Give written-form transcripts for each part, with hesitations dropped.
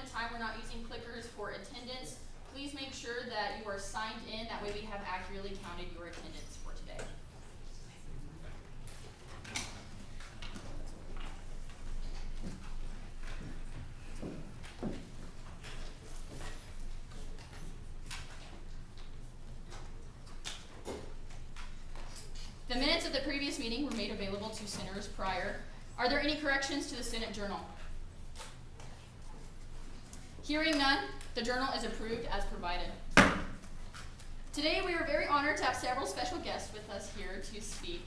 in time we're not using clickers for attendance, please make sure that you are signed in. That way we have accurately counted your attendance for today. The minutes of the previous meeting were made available to sinners prior. Are there any corrections to the Senate Journal? Hearing none, the journal is approved as provided. Today we are very honored to have several special guests with us here to speak.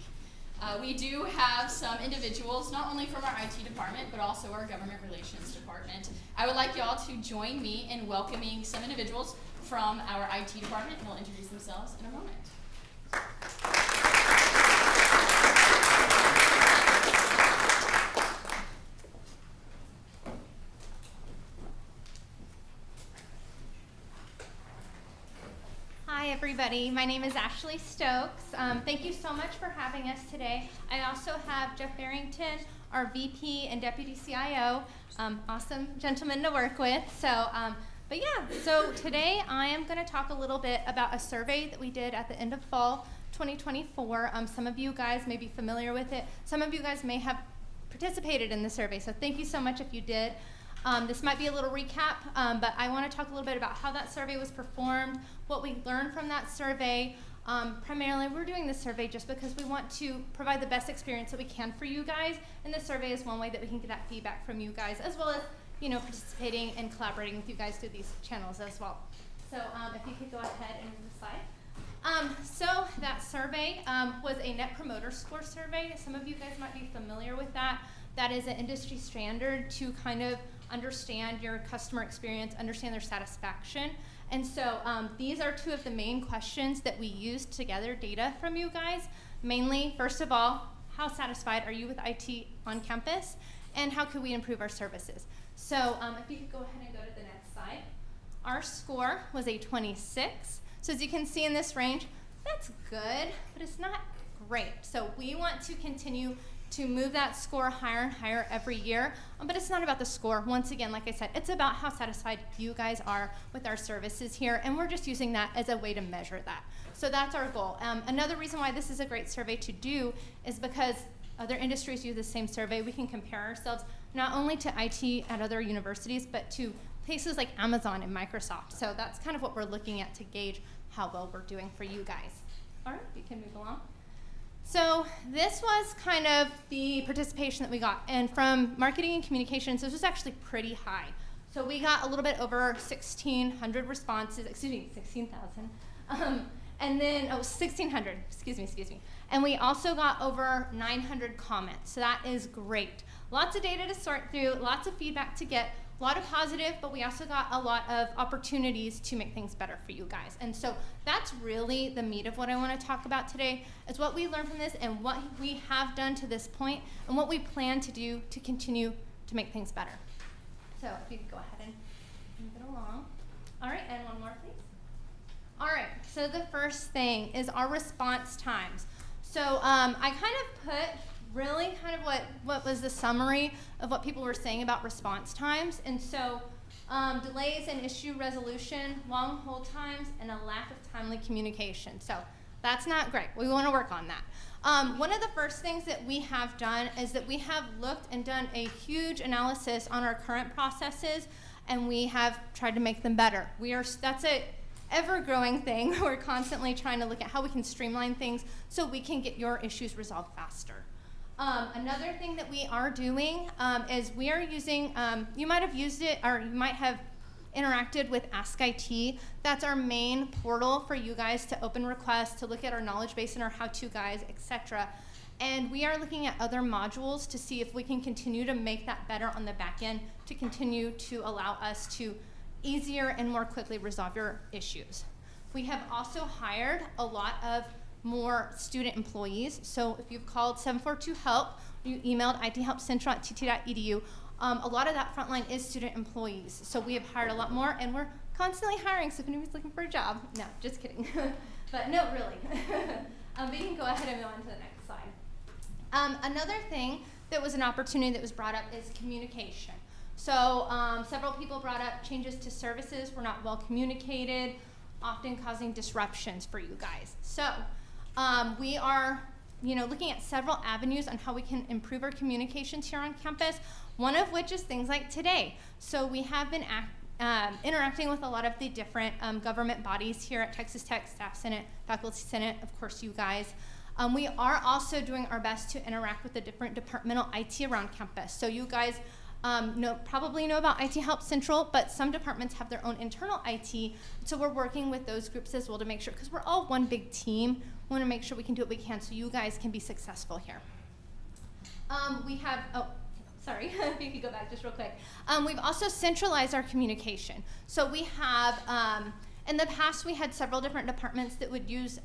We do have some individuals, not only from our IT department, but also our government relations department. I would like y'all to join me in welcoming some individuals from our IT department, and they'll introduce themselves in a moment. Hi everybody, my name is Ashley Stokes. Thank you so much for having us today. I also have Jeff Barrington, our VP and Deputy CIO, awesome gentleman to work with. So today I am going to talk a little bit about a survey that we did at the end of fall 2024. Some of you guys may be familiar with it. Some of you guys may have participated in the survey, so thank you so much if you did. This might be a little recap, but I want to talk a little bit about how that survey was performed, what we learned from that survey. Primarily, we're doing this survey just because we want to provide the best experience that we can for you guys, and this survey is one way that we can get that feedback from you guys, as well as participating and collaborating with you guys through these channels as well. So if you could go ahead and move the slide. So that survey was a Net Promoter Score survey. Some of you guys might be familiar with that. That is an industry standard to kind of understand your customer experience, understand their satisfaction. And so these are two of the main questions that we used to gather data from you guys. Mainly, first of all, how satisfied are you with IT on campus? And how could we improve our services? So if you could go ahead and go to the next slide. Our score was a 26. So as you can see in this range, that's good, but it's not great. So we want to continue to move that score higher and higher every year, but it's not about the score. Once again, like I said, it's about how satisfied you guys are with our services here, and we're just using that as a way to measure that. So that's our goal. Another reason why this is a great survey to do is because other industries use the same survey. We can compare ourselves not only to IT at other universities, but to places like Amazon and Microsoft. So that's kind of what we're looking at to gauge how well we're doing for you guys. All right, you can move along. So this was kind of the participation that we got. And from marketing and communications, this was actually pretty high. So we got a little bit over 1,600 responses, 16,000. And then, 1,600, excuse me. And we also got over 900 comments, so that is great. Lots of data to sort through, lots of feedback to get, a lot of positive, but we also got a lot of opportunities to make things better for you guys. And so that's really the meat of what I want to talk about today, is what we learned from this and what we have done to this point and what we plan to do to continue to make things better. So if you could go ahead and move it along. All right, and one more, please. All right, so the first thing is our response times. So I kind of put really kind of what was the summary of what people were saying about response times. And so delays in issue resolution, long hold times, and a lack of timely communication. So that's not great. We want to work on that. One of the first things that we have done is that we have looked and done a huge analysis on our current processes, and we have tried to make them better. That's a ever-growing thing. We're constantly trying to look at how we can streamline things so we can get your issues resolved faster. Another thing that we are doing is we are using, you might have used it or you might have interacted with Ask IT. That's our main portal for you guys to open requests, to look at our knowledge base and our how-to guides, etc. And we are looking at other modules to see if we can continue to make that better on the back end to continue to allow us to easier and more quickly resolve your issues. We have also hired a lot of more student employees. So if you've called 742-HELP, you emailed ithelpcentral@tt.edu, a lot of that frontline is student employees. So we have hired a lot more, and we're constantly hiring, so if anybody's looking for a job, no, just kidding. But no, really. But you can go ahead and go on to the next slide. Another thing that was an opportunity that was brought up is communication. So several people brought up changes to services were not well communicated, often causing disruptions for you guys. So we are looking at several avenues on how we can improve our communications here on campus, one of which is things like today. So we have been interacting with a lot of the different government bodies here at Texas Tech, Staff Senate, Faculty Senate, of course you guys. We are also doing our best to interact with the different departmental IT around campus. So you guys probably know about IT Help Central, but some departments have their own internal IT. So we're working with those groups as well to make sure, because we're all one big team, we want to make sure we can do what we can so you guys can be successful here. We have, sorry, if you could go back just real quick. We've also centralized our communication. So we have, in the past we had several different departments that would use,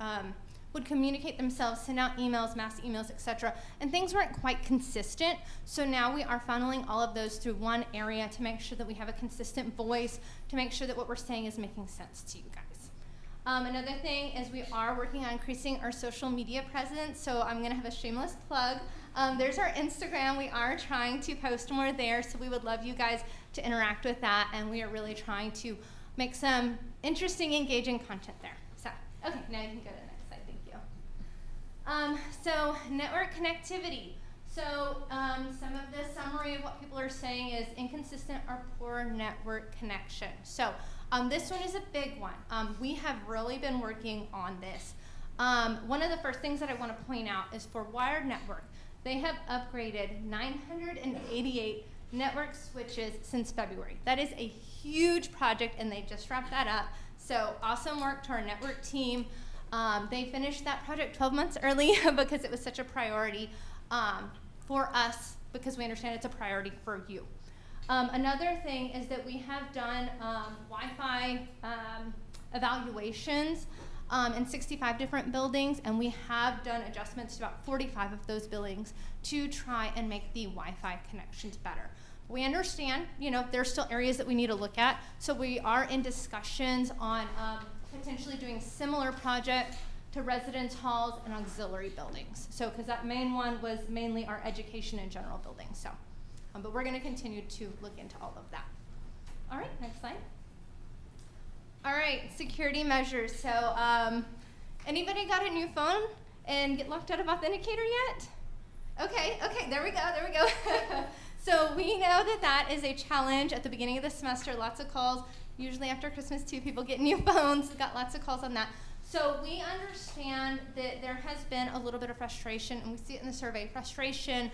would communicate themselves, send out emails, mass emails, etc. And things weren't quite consistent. So now we are funneling all of those through one area to make sure that we have a consistent voice, to make sure that what we're saying is making sense to you guys. Another thing is we are working on increasing our social media presence. So I'm gonna have a shameless plug. There's our Instagram. We are trying to post more there. So we would love you guys to interact with that. And we are really trying to make some interesting, engaging content there. So, okay, now you can go to the next slide. Thank you. So network connectivity. So some of the summary of what people are saying is inconsistent or poor network connection. So this one is a big one. We have really been working on this. One of the first things that I want to point out is for wired network. They have upgraded 988 network switches since February. That is a huge project and they just wrapped that up. So awesome work to our network team. They finished that project 12 months early because it was such a priority for us, because we understand it's a priority for you. Another thing is that we have done Wi-Fi evaluations in 65 different buildings, and we have done adjustments to about 45 of those buildings to try and make the Wi-Fi connections better. We understand, there's still areas that we need to look at, so we are in discussions on potentially doing similar projects to residence halls and auxiliary buildings. So, because that main one was mainly our education and general buildings. So, but we're going to continue to look into all of that. All right, next slide. All right, security measures. So, anybody got a new phone and get locked out of Authenticator yet? Okay, there we go. So we know that that is a challenge at the beginning of the semester. Lots of calls. Usually after Christmas too, people get new phones. Got lots of calls on that. So we understand that there has been a little bit of frustration, and we see it in the survey, frustration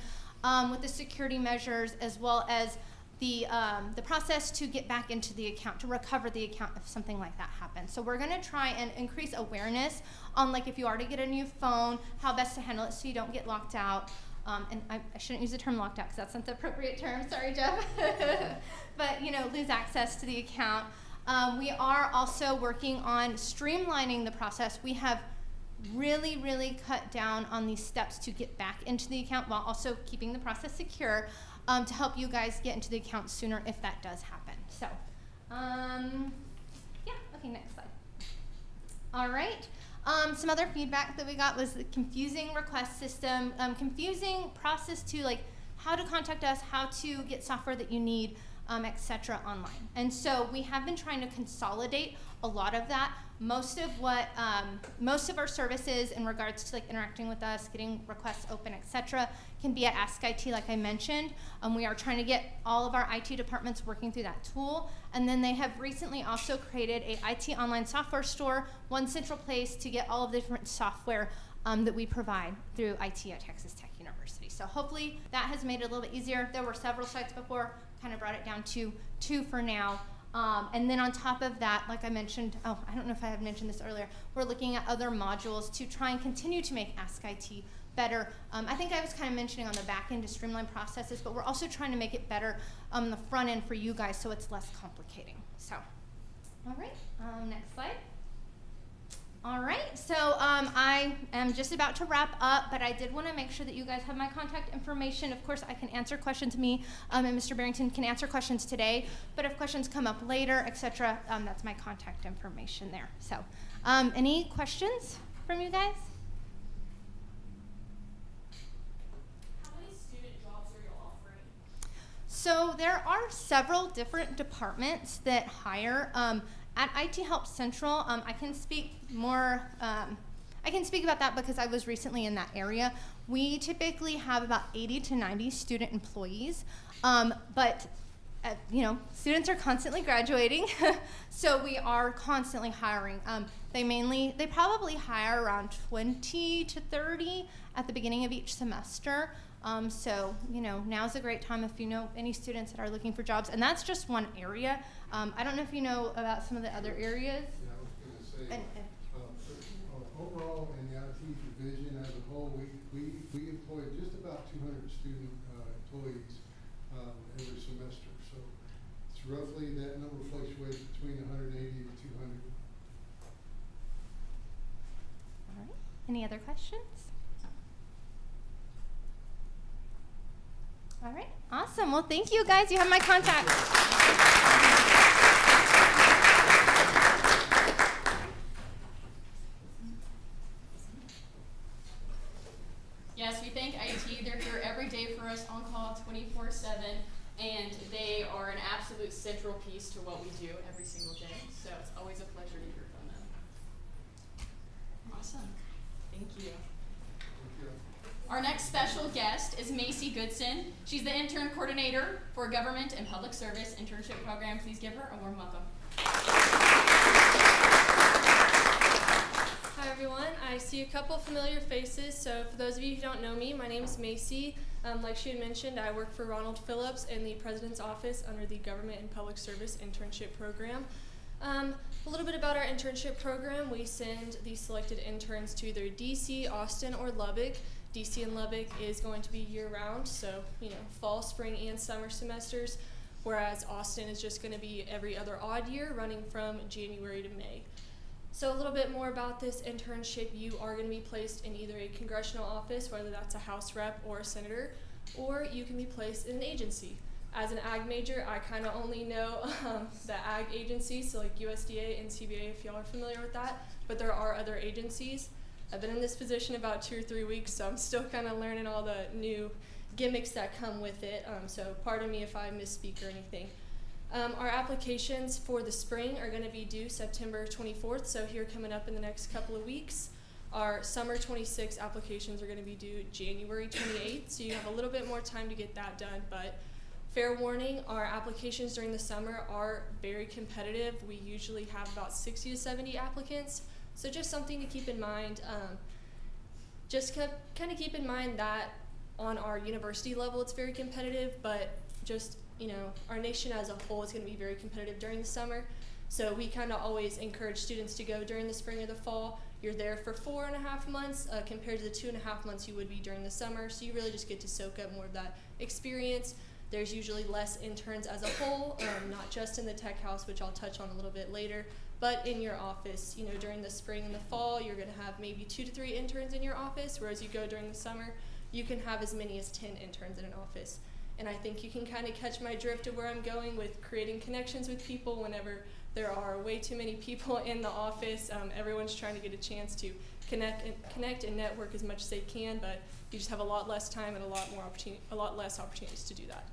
with the security measures, as well as the process to get back into the account, to recover the account if something like that happens. So we're gonna try and increase awareness on, like, if you already get a new phone, how best to handle it so you don't get locked out. And I shouldn't use the term locked out because that's not the appropriate term, sorry Jeff. But lose access to the account. We are also working on streamlining the process. We have really cut down on these steps to get back into the account while also keeping the process secure, to help you guys get into the account sooner if that does happen. So, yeah, okay, next slide. All right. Some other feedback that we got was the confusing request system, confusing process to, like, how to contact us, how to get software that you need, etc. online. And so we have been trying to consolidate a lot of that. Most of our services in regards to, like, interacting with us, getting requests open, etc., can be at Ask IT, like I mentioned. We are trying to get all of our IT departments working through that tool. And then they have recently also created a IT online software store, one central place to get all of the different software that we provide through IT at Texas Tech University. So hopefully that has made it a little bit easier. There were several sites before, kind of brought it down to 2 for now. And then on top of that, like I mentioned, I don't know if I had mentioned this earlier, we're looking at other modules to try and continue to make Ask IT better. I think I was kind of mentioning on the back end to streamline processes, but we're also trying to make it better on the front end for you guys so it's less complicating. So, all right, next slide. All right, so I am just about to wrap up, but I did want to make sure that you guys have my contact information. Of course, I can answer questions, and Mr. Barrington can answer questions today, but if questions come up later, etc., that's my contact information there. So, any questions from you guys? So there are several different departments that hire. At IT Help Central, I can speak more. I can speak about that because I was recently in that area. We typically have about 80 to 90 student employees, but students are constantly graduating, so we are constantly hiring. They probably hire around 20 to 30 at the beginning of each semester. So now's a great time if you know any students that are looking for jobs, and that's just one area. I don't know if you know about some of the other areas. Yeah, I was going to say, overall in the IT division as a whole, we employ just about 200 student employees every semester. So it's roughly, that number fluctuates between 180 to 200. All right. Any other questions? All right, awesome. Well, thank you guys. You have my contact. Yes, we thank IT. They're here every day for us, on call 24/7, and they are an absolute central piece to what we do every single day. So it's always a pleasure to hear from them. Awesome. Thank you. Our next special guest is Macy Goodson. She's the intern coordinator for Government and Public Service Internship Program. Please give her a warm welcome. Hi everyone, I see a couple familiar faces. So for those of you who don't know me, my name is Macy. Like she had mentioned, I work for Ronald Phillips in the President's Office under the Government and Public Service Internship Program. A little bit about our internship program. We send the selected interns to either DC, Austin, or Lubbock. DC and Lubbock is going to be year-round, so fall, spring, and summer semesters, whereas Austin is just going to be every other odd year, running from January to May. So a little bit more about this internship. You are going to be placed in either a congressional office, whether that's a House rep or a senator, or you can be placed in an agency. As an ag major, I kind of only know the ag agencies, so like USDA and CBA, if y'all are familiar with that, but there are other agencies. I've been in this position about 2 or 3 weeks, so I'm still kind of learning all the new gimmicks that come with it, so pardon me if I misspeak or anything. Our applications for the spring are going to be due September 24th, so here coming up in the next couple of weeks. Our summer 26 applications are going to be due January 28th, so you have a little bit more time to get that done, but fair warning, our applications during the summer are very competitive. We usually have about 60 to 70 applicants. So just something to keep in mind. Just kind of keep in mind that on our university level it's very competitive, but just our nation as a whole is going to be very competitive during the summer. So we kind of always encourage students to go during the spring or the fall. You're there for 4.5 months compared to the 2.5 months you would be during the summer. So you really just get to soak up more of that experience. There's usually less interns as a whole, not just in the tech house, which I'll touch on a little bit later, but in your office. During the spring and the fall, you're going to have maybe 2 to 3 interns in your office, whereas you go during the summer, you can have as many as 10 interns in an office. And I think you can kind of catch my drift of where I'm going with creating connections with people whenever there are way too many people in the office. Everyone's trying to get a chance to connect and network as much as they can, but you just have a lot less time and a lot less opportunities to do that.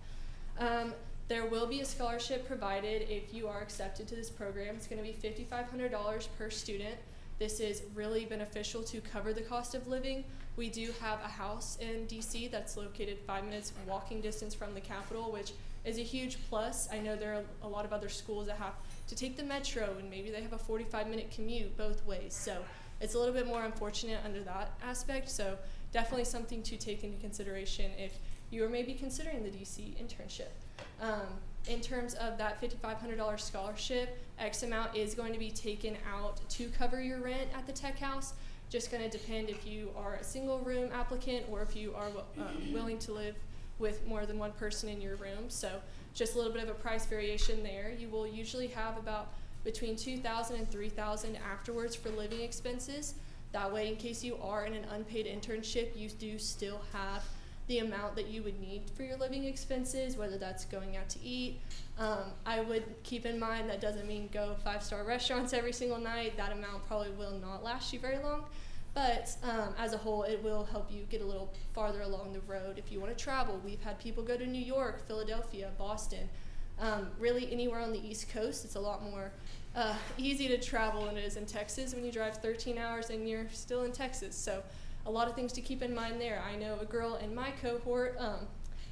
There will be a scholarship provided if you are accepted to this program. It's going to be $5,500 per student. This is really beneficial to cover the cost of living. We do have a house in DC that's located 5 minutes walking distance from the Capitol, which is a huge plus. I know there are a lot of other schools that have to take the metro, and maybe they have a 45-minute commute both ways. So it's a little bit more unfortunate under that aspect. So definitely something to take into consideration if you are maybe considering the DC internship. In terms of that $5,500 scholarship, X amount is going to be taken out to cover your rent at the tech house. Just going to depend if you are a single room applicant or if you are willing to live with more than one person in your room. So just a little bit of a price variation there. You will usually have about between $2,000 and $3,000 afterwards for living expenses. That way, in case you are in an unpaid internship, you do still have the amount that you would need for your living expenses, whether that's going out to eat. I would keep in mind that doesn't mean go 5-star restaurants every single night. That amount probably will not last you very long. But as a whole, it will help you get a little farther along the road. If you want to travel, we've had people go to New York, Philadelphia, Boston, really anywhere on the East Coast. It's a lot more easy to travel than it is in Texas when you drive 13 hours and you're still in Texas. So a lot of things to keep in mind there. I know a girl in my cohort,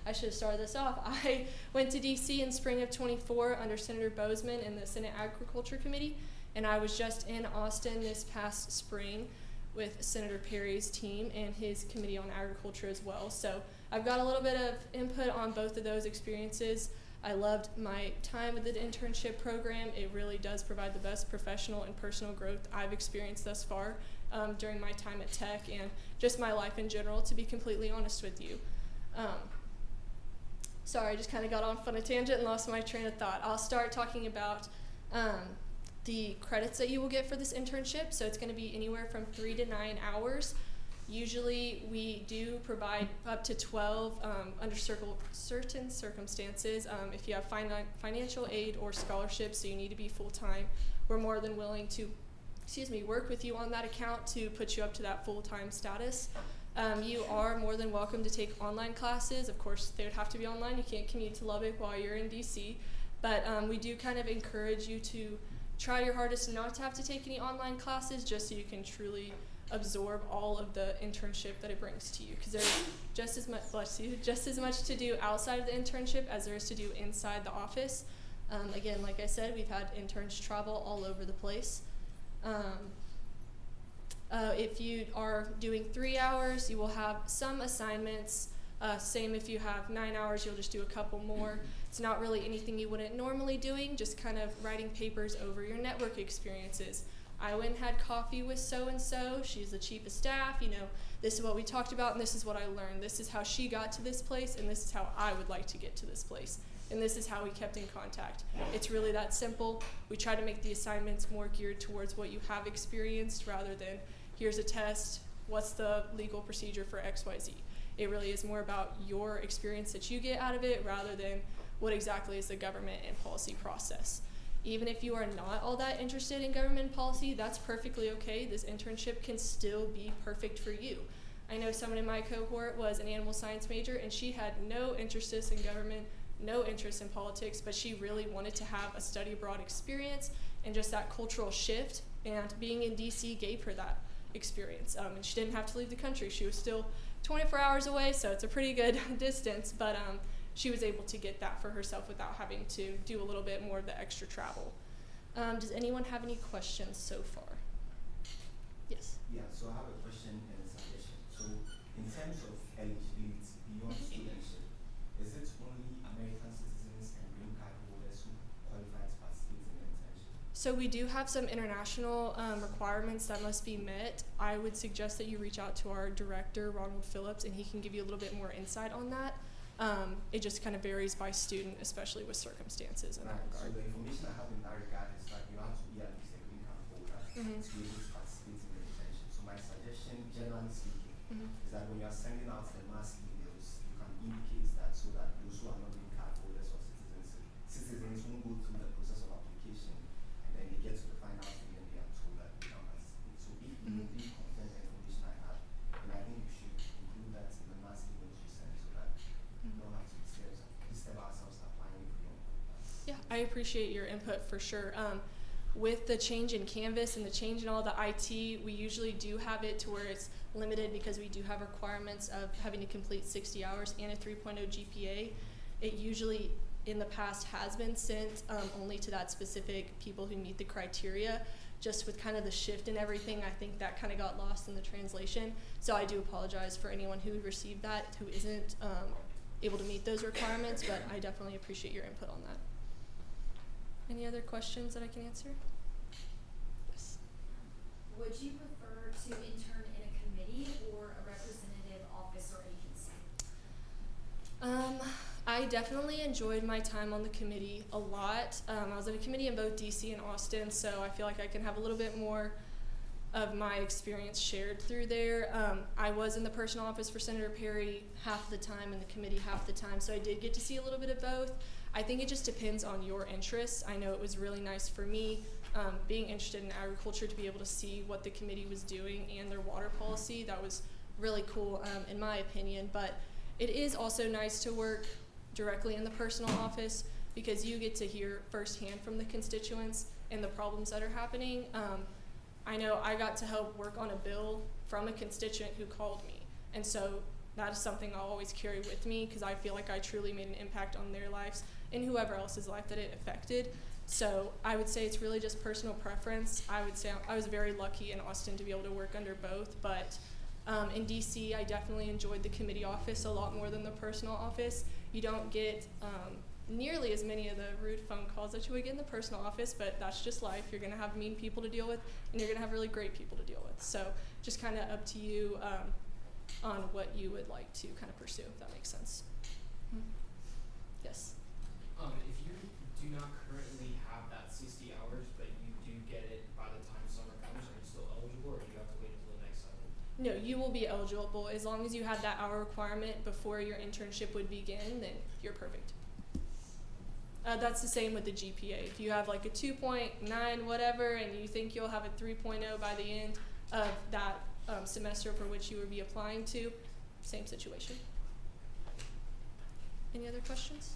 I should have started this off. I went to DC in spring of 24 under Senator Bozeman in the Senate Agriculture Committee, and I was just in Austin this past spring with Senator Perry's team and his Committee on Agriculture as well. So I've got a little bit of input on both of those experiences. I loved my time with the internship program. It really does provide the best professional and personal growth I've experienced thus far during my time at Tech and just my life in general, to be completely honest with you. Sorry, I just kind of got off on a tangent and lost my train of thought. I'll start talking about the credits that you will get for this internship. So it's going to be anywhere from 3 to 9 hours. Usually we do provide up to 12 under certain circumstances. If you have financial aid or scholarships, so you need to be full-time, we're more than willing to work with you on that account to put you up to that full-time status. You are more than welcome to take online classes. Of course, they would have to be online. You can't commute to Lubbock while you're in DC. But we do kind of encourage you to try your hardest not to have to take any online classes, just so you can truly absorb all of the internship that it brings to you. Because there's just as much to do outside of the internship as there is to do inside the office. Again, like I said, we've had interns travel all over the place. If you are doing 3 hours, you will have some assignments. Same if you have 9 hours, you'll just do a couple more. It's not really anything you wouldn't normally doing, just kind of writing papers over your network experiences. I went and had coffee with so-and-so, she's the chief of staff, this is what we talked about and this is what I learned. This is how she got to this place and this is how I would like to get to this place. And this is how we kept in contact. It's really that simple. We try to make the assignments more geared towards what you have experienced rather than here's a test, what's the legal procedure for XYZ. It really is more about your experience that you get out of it rather than what exactly is the government and policy process. Even if you are not all that interested in government policy, that's perfectly okay. This internship can still be perfect for you. I know someone in my cohort was an animal science major and she had no interest in government, no interest in politics, but she really wanted to have a study abroad experience and just that cultural shift, and being in DC gave her that experience. And she didn't have to leave the country. She was still 24 hours away, so it's a pretty good distance, but she was able to get that for herself without having to do a little bit more of the extra travel. Does anyone have any questions so far? Yes? Yeah, so I have a question and a suggestion. So in terms of eligibility beyond studentship, is it only American citizens and green card holders who qualify to participate in the internship? So we do have some international requirements that must be met. I would suggest that you reach out to our director, Ronald Phillips, and he can give you a little bit more insight on that. It just kind of varies by student, especially with circumstances in that So regard. the information I have in that regard is that you have to be at least a green card holder to be able to participate in the internship. So my suggestion, generally speaking, is that when you are sending out the mass emails, you can indicate that so that those who are not green card holders or citizens won't go through the process of application, and then they get to the final thing and they are told that they can't participate. So if you really confirm the information I have, then I think you should include that in the mass emails you send so that you don't have to disturb ourselves applying if we don't qualify. Yeah, I appreciate your input for sure. With the change in Canvas and the change in all the IT, we usually do have it to where it's limited because we do have requirements of having to complete 60 hours and a 3.0 GPA. It usually in the past has been sent only to that specific people who meet the criteria. Just with kind of the shift and everything, I think that kind of got lost in the translation. So I do apologize for anyone who received that who isn't able to meet those requirements, but I definitely appreciate your input on that. Any other questions that I can answer? Yes. Would you prefer to intern in a committee or a representative office or agency? I definitely enjoyed my time on the committee a lot. I was in a committee in both DC and Austin, so I feel like I can have a little bit more of my experience shared through there. I was in the personal office for Senator Perry half the time and the committee half the time, so I did get to see a little bit of both. I think it just depends on your interests. I know it was really nice for me being interested in agriculture, to be able to see what the committee was doing and their water policy, that was really cool in my opinion. But it is also nice to work directly in the personal office because you get to hear firsthand from the constituents and the problems that are happening. I know I got to help work on a bill from a constituent who called me, and so that is something I'll always carry with me because I feel like I truly made an impact on their lives and whoever else's life that it affected. So I would say it's really just personal preference. I would say I was very lucky in Austin to be able to work under both, but in DC, I definitely enjoyed the committee office a lot more than the personal office. You don't get nearly as many of the rude phone calls that you would get in the personal office, but that's just life. You're gonna have mean people to deal with, and you're gonna have really great people to deal with. So just kind of up to you on what you would like to kind of pursue, if that makes sense. Yes? If you do not currently have that 60 hours, but you do get it by the time summer comes, are you still eligible, or do you have to wait until the next cycle? No, you will be eligible as long as you had that hour requirement before your internship would begin. Then you're perfect. That's the same with the GPA. If you have like a 2.9 whatever and you think you'll have a 3.0 by the end of that semester for which you would be applying to, same situation. Any other questions?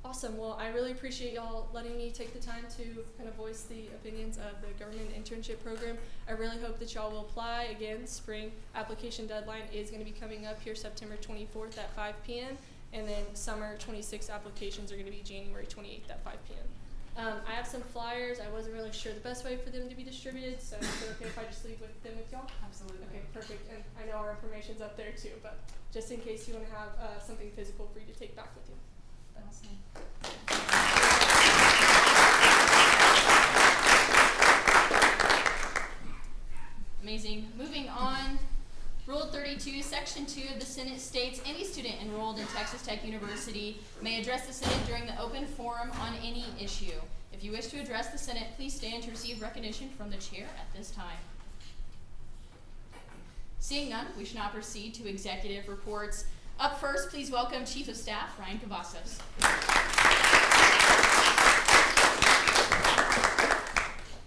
Awesome. Well, I really appreciate y'all letting me take the time to kind of voice the opinions of the government internship program. I really hope that y'all will apply. Again, spring application deadline is going to be coming up here September 24th at 5 p.m. And then summer 26 applications are going to be January 28th at 5 p.m. I have some flyers. I wasn't really sure the best way for them to be distributed, so is it okay if I just leave with them with y'all? Absolutely. Okay, perfect. And I know our information's up there too, but just in case you want to have something physical for you to take back with you. Awesome. Amazing. Moving on, Rule 32, Section 2 of the Senate states any student enrolled in Texas Tech University may address the Senate during the open forum on any issue. If you wish to address the Senate, please stand to receive recognition from the chair at this time. Seeing none, we shall now proceed to executive reports. Up first, please welcome Chief of Staff, Ryan Cavazos.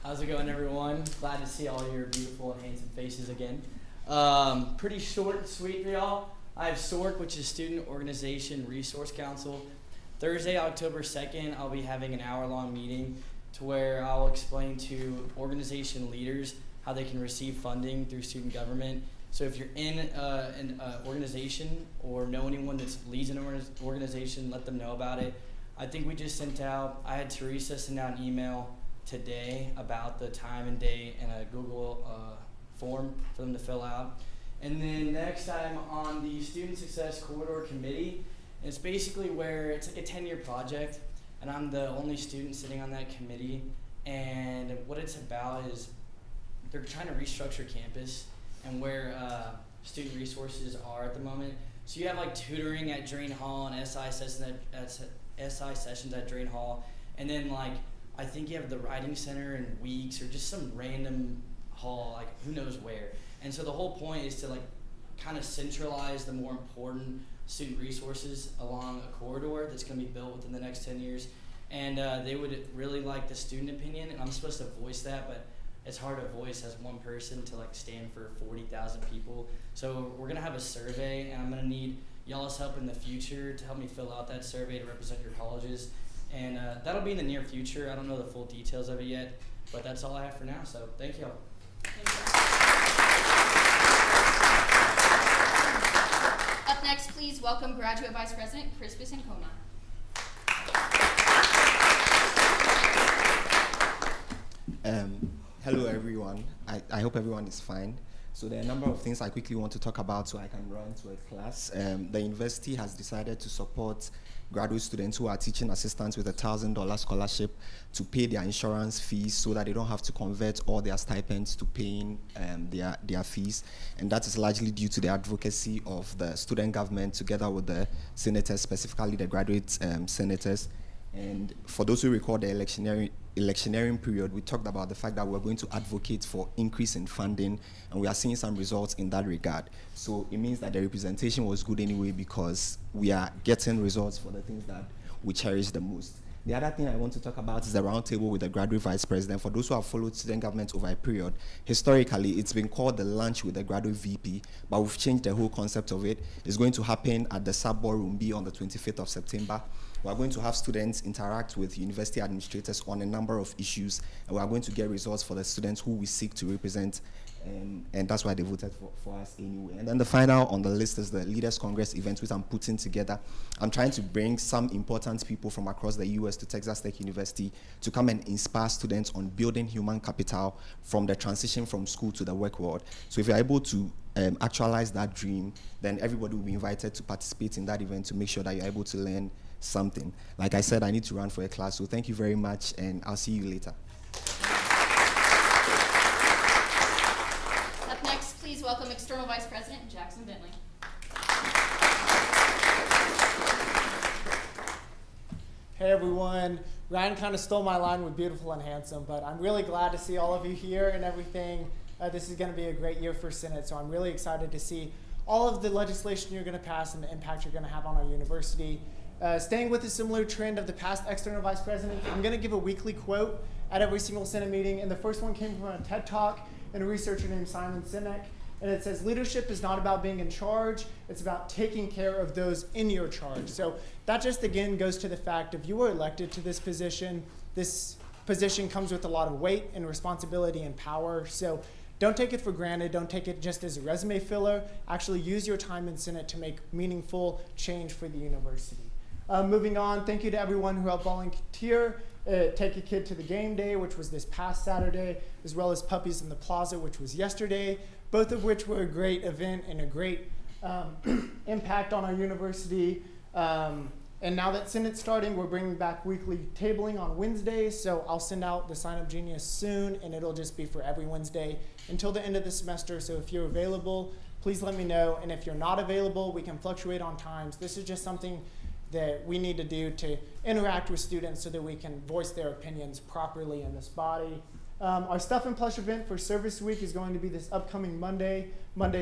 How's it going, everyone? Glad to see all your beautiful and handsome faces again. Pretty short and sweet for y'all. I have SORC, which is Student Organization Resource Council. Thursday, October 2nd, I'll be having an hour-long meeting to where I'll explain to organization leaders how they can receive funding through student government. So if you're in an organization or know anyone that leads an organization, let them know about it. I think we just sent out, I had Teresa send out an email today about the time and date and a Google form for them to fill out. And then next I'm on the Student Success Corridor Committee. And it's basically where it's like a 10-year project, and I'm the only student sitting on that committee. And what it's about is they're trying to restructure campus and where student resources are at the moment. So you have like tutoring at Drain Hall and SI sessions at Drain Hall, and then like I think you have the writing center in Weeks or just some random hall, like who knows where. And so the whole point is to like kind of centralize the more important student resources along a corridor that's going to be built within the next 10 years. And they would really like the student opinion, and I'm supposed to voice that, but it's hard to voice as one person to like stand for 40,000 people. So we're gonna have a survey, and I'm gonna need y'all's help in the future to help me fill out that survey to represent your colleges. And that'll be in the near future. I don't know the full details of it yet, but that's all I have for now, so thank y'all. Up next, please welcome Graduate Vice President Crispus Ancona. Hello everyone. I hope everyone is fine. So there are a number of things I quickly want to talk about so I can run to a class. The university has decided to support graduate students who are teaching assistants with a $1,000 scholarship to pay their insurance fees so that they don't have to convert all their stipends to paying their fees. And that is largely due to the advocacy of the student government together with the senators, specifically the graduate senators. And for those who recall the electioneering period, we talked about the fact that we're going to advocate for increase in funding, and we are seeing some results in that regard. So it means that the representation was good anyway because we are getting results for the things that we cherish the most. The other thing I want to talk about is the roundtable with the graduate vice president. For those who have followed student government over a period, historically it's been called the lunch with the graduate VP, but we've changed the whole concept of it. It's going to happen at the sub ballroom B on the 25th of September. We are going to have students interact with university administrators on a number of issues, and we are going to get results for the students who we seek to represent, and that's why they voted for us anyway. And then the final on the list is the Leaders Congress event, which I'm putting together. I'm trying to bring some important people from across the US to Texas Tech University to come and inspire students on building human capital from the transition from school to the work world. So if you're able to actualize that dream, then everybody will be invited to participate in that event to make sure that you're able to learn something. Like I said, I need to run for a class, so thank you very much, and I'll see you later. Up next, please welcome External Vice President Jackson Bentley. Hey everyone, Ryan kind of stole my line with beautiful and handsome, but I'm really glad to see all of you here and everything. This is going to be a great year for Senate, so I'm really excited to see all of the legislation you're going to pass and the impact you're going to have on our university. Staying with a similar trend of the past external vice president, I'm going to give a weekly quote at every single Senate meeting, and the first one came from a TED Talk and a researcher named Simon Sinek, and it says, leadership is not about being in charge, it's about taking care of those in your charge. So that just again goes to the fact if you were elected to this position comes with a lot of weight and responsibility and power. So don't take it for granted. Don't take it just as a resume filler. Actually use your time in Senate to make meaningful change for the university. Moving on, thank you to everyone who helped volunteer, take a kid to the game day, which was this past Saturday, as well as Puppies in the Plaza, which was yesterday, both of which were a great event and a great impact on our university. And now that Senate's starting, we're bringing back weekly tabling on Wednesdays, so I'll send out the sign-up genius soon, and it'll just be for every Wednesday until the end of the semester. So if you're available, please let me know, and if you're not available, we can fluctuate on times. This is just something that we need to do to interact with students so that we can voice their opinions properly in this body. Our Stuff and Plush event for Service Week is going to be this upcoming Monday,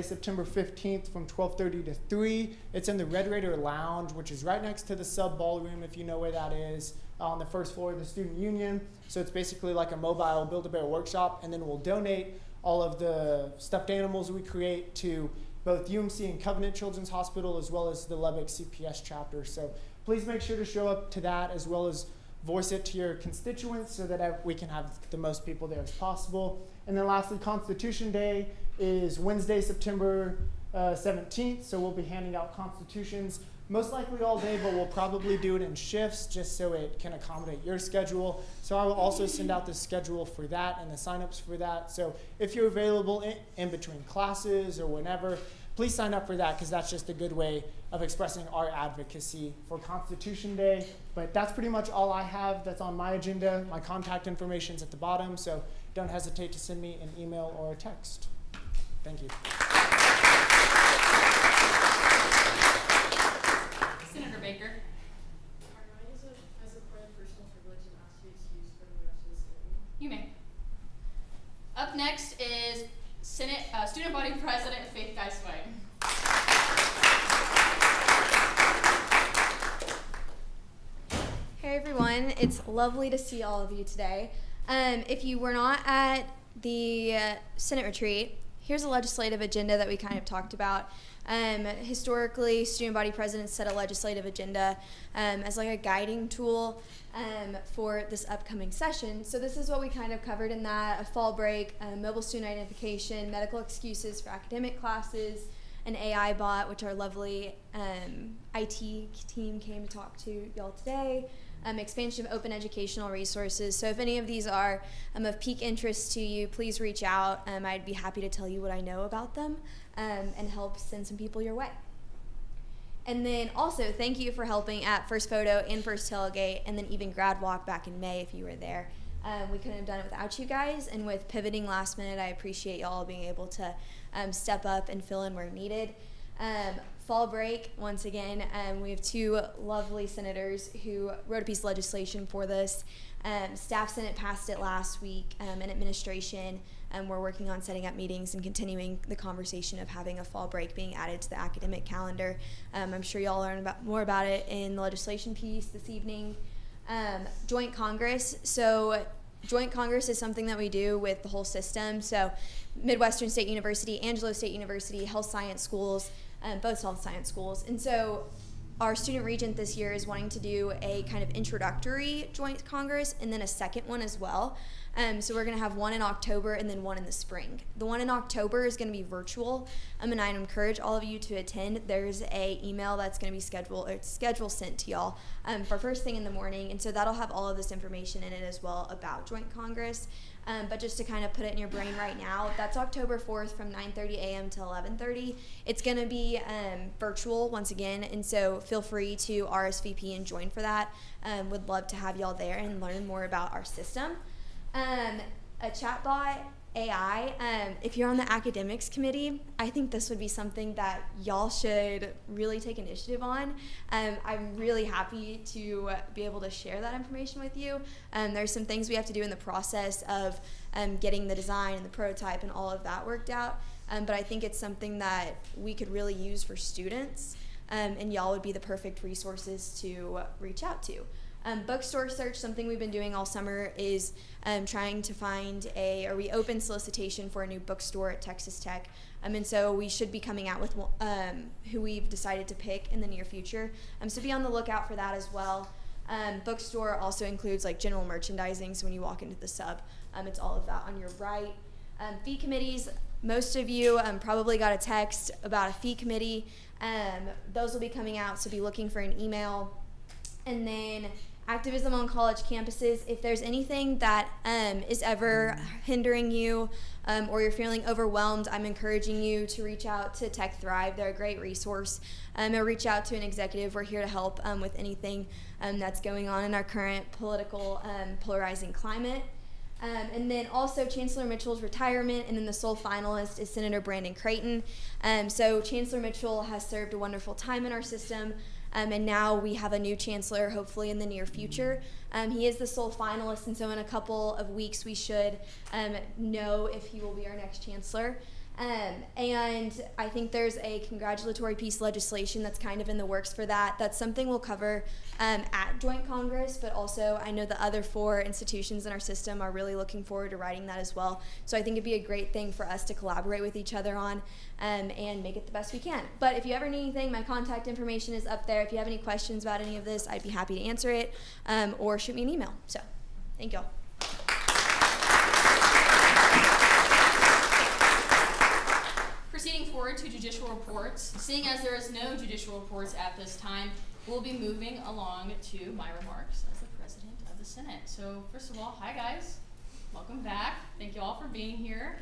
September 15th from 12:30 to 3. It's in the Red Raider Lounge, which is right next to the sub ballroom, if you know where that is, on the first floor of the Student Union. So it's basically like a mobile Build-A-Bear workshop, and then we'll donate all of the stuffed animals we create to both UMC and Covenant Children's Hospital, as well as the Lubbock CPS chapter. So please make sure to show up to that, as well as voice it to your constituents so that we can have the most people there as possible. And then lastly, Constitution Day is Wednesday, September 17th. So we'll be handing out constitutions, most likely all day, but we'll probably do it in shifts just so it can accommodate your schedule. So I will also send out the schedule for that and the signups for that. So if you're available in between classes or whenever, please sign up for that, because that's just a good way of expressing our advocacy for Constitution Day. But that's pretty much all I have that's on my agenda. My contact information is at the bottom, so don't hesitate to send me an email or a text. Thank you. Senator Baker. As a point of personal privilege, and ask you excused for the rest of this meeting. You may. Up next is Student Body President Faith Geisway. Hey everyone, it's lovely to see all of you today. If you were not at the Senate retreat, here's a legislative agenda that we kind of talked about. Historically, student body presidents set a legislative agenda as like a guiding tool for this upcoming session. So this is what we kind of covered in that: a fall break, mobile student identification, medical excuses for academic classes, an AI bot, which our lovely IT team came to talk to y'all today, expansion of open educational resources. So if any of these are of peak interest to you, please reach out. I'd be happy to tell you what I know about them and help send some people your way. And then also, thank you for helping at First Photo and First Tailgate, and then even Grad Walk back in May if you were there. We couldn't have done it without you guys, and with pivoting last minute, I appreciate y'all being able to step up and fill in where needed. Fall break, once again, we have two lovely senators who wrote a piece of legislation for this. Staff Senate passed it last week, and administration, we're working on setting up meetings and continuing the conversation of having a fall break being added to the academic calendar. I'm sure y'all learn more about it in the legislation piece this evening. Joint Congress. So Joint Congress is something that we do with the whole system. So Midwestern State University, Angelo State University, health science schools, both health science schools. And so our student regent this year is wanting to do a kind of introductory Joint Congress and then a second one as well. So we're going to have one in October and then one in the spring. The one in October is going to be virtual, and I encourage all of you to attend. There's a email that's going to be schedule sent to y'all for first thing in the morning, and so that'll have all of this information in it as well about Joint Congress. But just to kind of put it in your brain right now, that's October 4th from 9:30 a.m. to 11:30. It's going to be virtual once again, and so feel free to RSVP and join for that. Would love to have y'all there and learn more about our system. A chatbot AI, if you're on the academics committee, I think this would be something that y'all should really take initiative on. I'm really happy to be able to share that information with you. There's some things we have to do in the process of getting the design and the prototype and all of that worked out, but I think it's something that we could really use for students, and y'all would be the perfect resources to reach out to. Bookstore search, something we've been doing all summer, is trying to find we opened solicitation for a new bookstore at Texas Tech. And so we should be coming out with who we've decided to pick in the near future. So be on the lookout for that as well. Bookstore also includes like general merchandising, so when you walk into the sub, it's all of that on your right. Fee committees, most of you probably got a text about a fee committee. Those will be coming out, so be looking for an email. And then activism on college campuses. If there's anything that is ever hindering you or you're feeling overwhelmed, I'm encouraging you to reach out to Tech Thrive. They're a great resource. Or reach out to an executive. We're here to help with anything that's going on in our current political polarizing climate. And then also Chancellor Mitchell's retirement, and then the sole finalist is Senator Brandon Creighton. So Chancellor Mitchell has served a wonderful time in our system. And now we have a new chancellor, hopefully in the near future. He is the sole finalist, and so in a couple of weeks we should know if he will be our next chancellor. And I think there's a congratulatory piece of legislation that's kind of in the works for that. That's something we'll cover at Joint Congress, but also I know the other 4 institutions in our system are really looking forward to writing that as well. So I think it'd be a great thing for us to collaborate with each other on and make it the best we can. But if you ever need anything, my contact information is up there. If you have any questions about any of this, I'd be happy to answer it, or shoot me an email. So thank y'all. Proceeding forward to judicial reports, seeing as there is no judicial reports at this time, we'll be moving along to my remarks as the President of the Senate. So first of all, hi guys, welcome back. Thank you all for being here.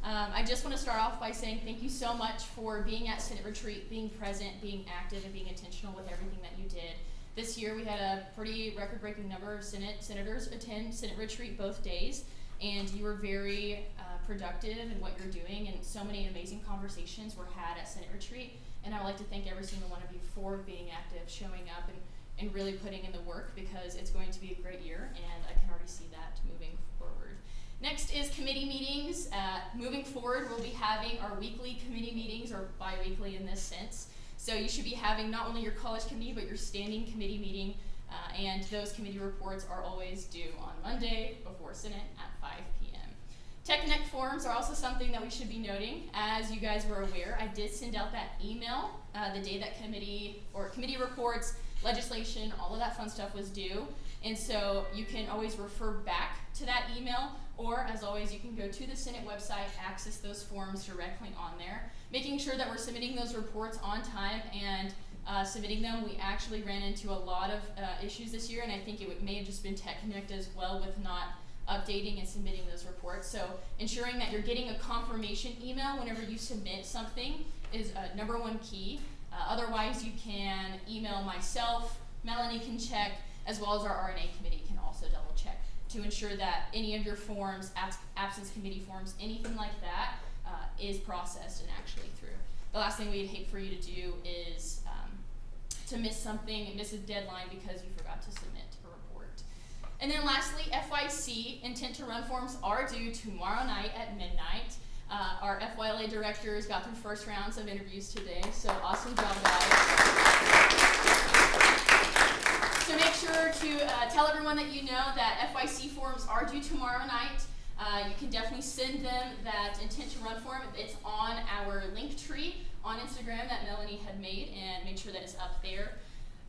I just want to start off by saying thank you so much for being at Senate Retreat, being present, being active, and being intentional with everything that you did. This year we had a pretty record-breaking number of senators attend Senate Retreat both days, and you were very productive in what you're doing, and so many amazing conversations were had at Senate Retreat, and I would like to thank every single one of you for being active, showing up, and really putting in the work, because it's going to be a great year, and I can already see that moving forward. Next is committee meetings. Moving forward, we'll be having our weekly committee meetings, or bi-weekly in this sense. So you should be having not only your college committee, but your standing committee meeting, and those committee reports are always due on Monday before Senate at 5 p.m. Tech Connect forums are also something that we should be noting. As you guys were aware, I did send out that email the day that committee reports, legislation, all of that fun stuff was due. And so you can always refer back to that email, or as always, you can go to the Senate website, access those forms directly on there. Making sure that we're submitting those reports on time and submitting them. We actually ran into a lot of issues this year, and I think it may have just been Tech Connect as well with not updating and submitting those reports. So ensuring that you're getting a confirmation email whenever you submit something is number 1 key. Otherwise, you can email myself, Melanie can check, as well as our RNA committee can also double check to ensure that any of your forms, absence committee forms, anything like that is processed and actually through. The last thing we'd hate for you to do is to miss something and miss a deadline because you forgot to submit a report. And then lastly, FYC, intent to run forms are due tomorrow night at midnight. Our FYLA directors got through first rounds of interviews today, so awesome job, guys. So make sure sure to tell everyone that you know that FYC forms are due tomorrow night. You can definitely send them that intent to run form. It's on our link tree on Instagram that Melanie had made, and make sure that it's up there.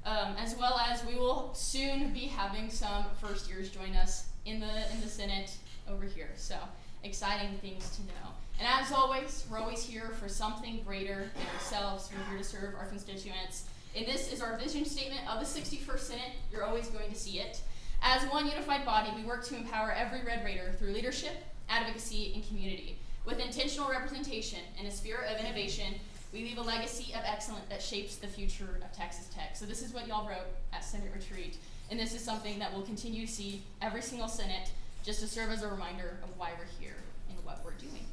As well as we will soon be having some first years join us in the Senate over here. So exciting things to know. And as always, we're always here for something greater than ourselves. We're here to serve our constituents. And this is our vision statement of the 61st Senate. You're always going to see it. As one unified body, we work to empower every Red Raider through leadership, advocacy, and community. With intentional representation and a spirit of innovation, we leave a legacy of excellence that shapes the future of Texas Tech. So this is what y'all wrote at Senate Retreat. And this is something that we'll continue to see every single Senate, just to serve as a reminder of why we're here and what we're doing.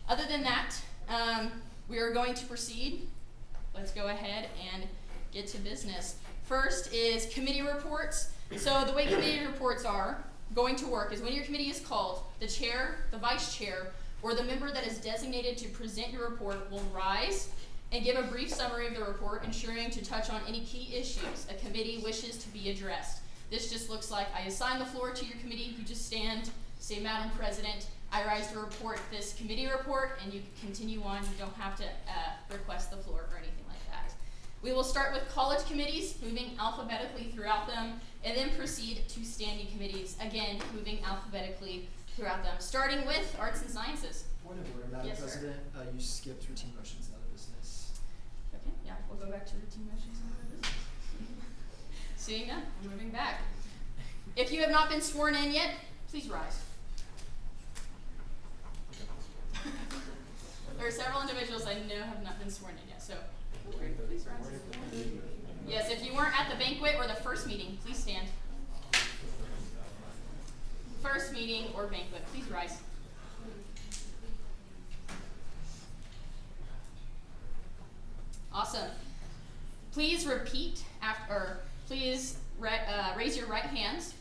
Other than that, we are going to proceed. Let's go ahead and get to business. First is committee reports. So the way committee reports are going to work is when your committee is called, the chair, the vice chair, or the member that is designated to present your report will rise and give a brief summary of the report, ensuring to touch on any key issues a committee wishes to be addressed. This just looks like I assign the floor to your committee. You just stand, say, Madam President, I rise to report this committee report, and you continue on. You don't have to request the floor or anything like that. We will start with college committees, moving alphabetically throughout them, and then proceed to standing committees, again, moving alphabetically throughout them, starting with arts and sciences. Point of order, Madam Yes, President. You skipped routine motions and other business. Okay, yeah, we'll go back to routine motions and other business. Seeing none, we're moving back. If you have not been sworn in yet, please rise. There are several individuals I know have not been sworn in yet, so please rise. Yes, if you weren't at the banquet or the first meeting, please stand. First meeting or banquet, please rise. Awesome. Please repeat after, or please raise your right hands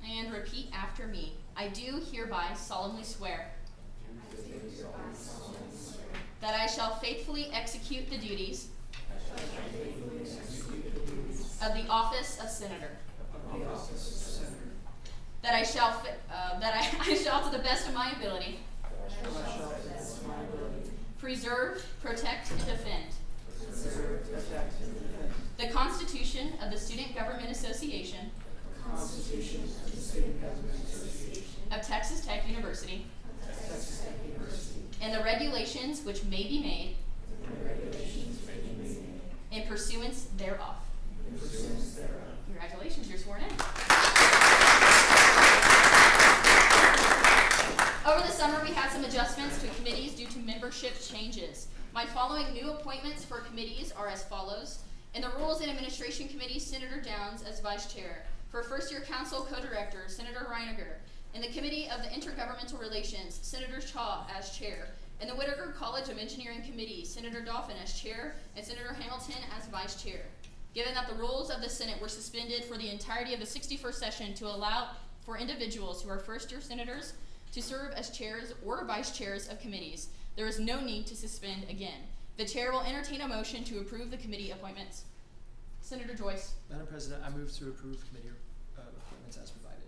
and repeat after me. I do hereby solemnly swear that I shall faithfully execute the duties of the office of Senator. That I shall, I shall, to the best of my ability, preserve, protect, and defend the Constitution of the Student Government Association of Texas Tech University and the regulations which may be made in pursuance thereof. Congratulations, you're sworn in. Over the summer, we had some adjustments to committees due to membership changes. My following new appointments for committees are as follows. In the Rules and Administration Committee, Senator Downs as Vice Chair. For First Year Council Co-Director, Senator Reiniger. In the Committee of the Intergovernmental Relations, Senator Shaw as Chair. In the Whitaker College of Engineering Committee, Senator Dauphin as Chair and Senator Hamilton as Vice Chair. Given that the rules of the Senate were suspended for the entirety of the 61st session to allow for individuals who are first-year senators to serve as chairs or vice chairs of committees, there is no need to suspend again. The chair will entertain a motion to approve the committee appointments. Senator Joyce. Madam President, I move to approve committee appointments as provided.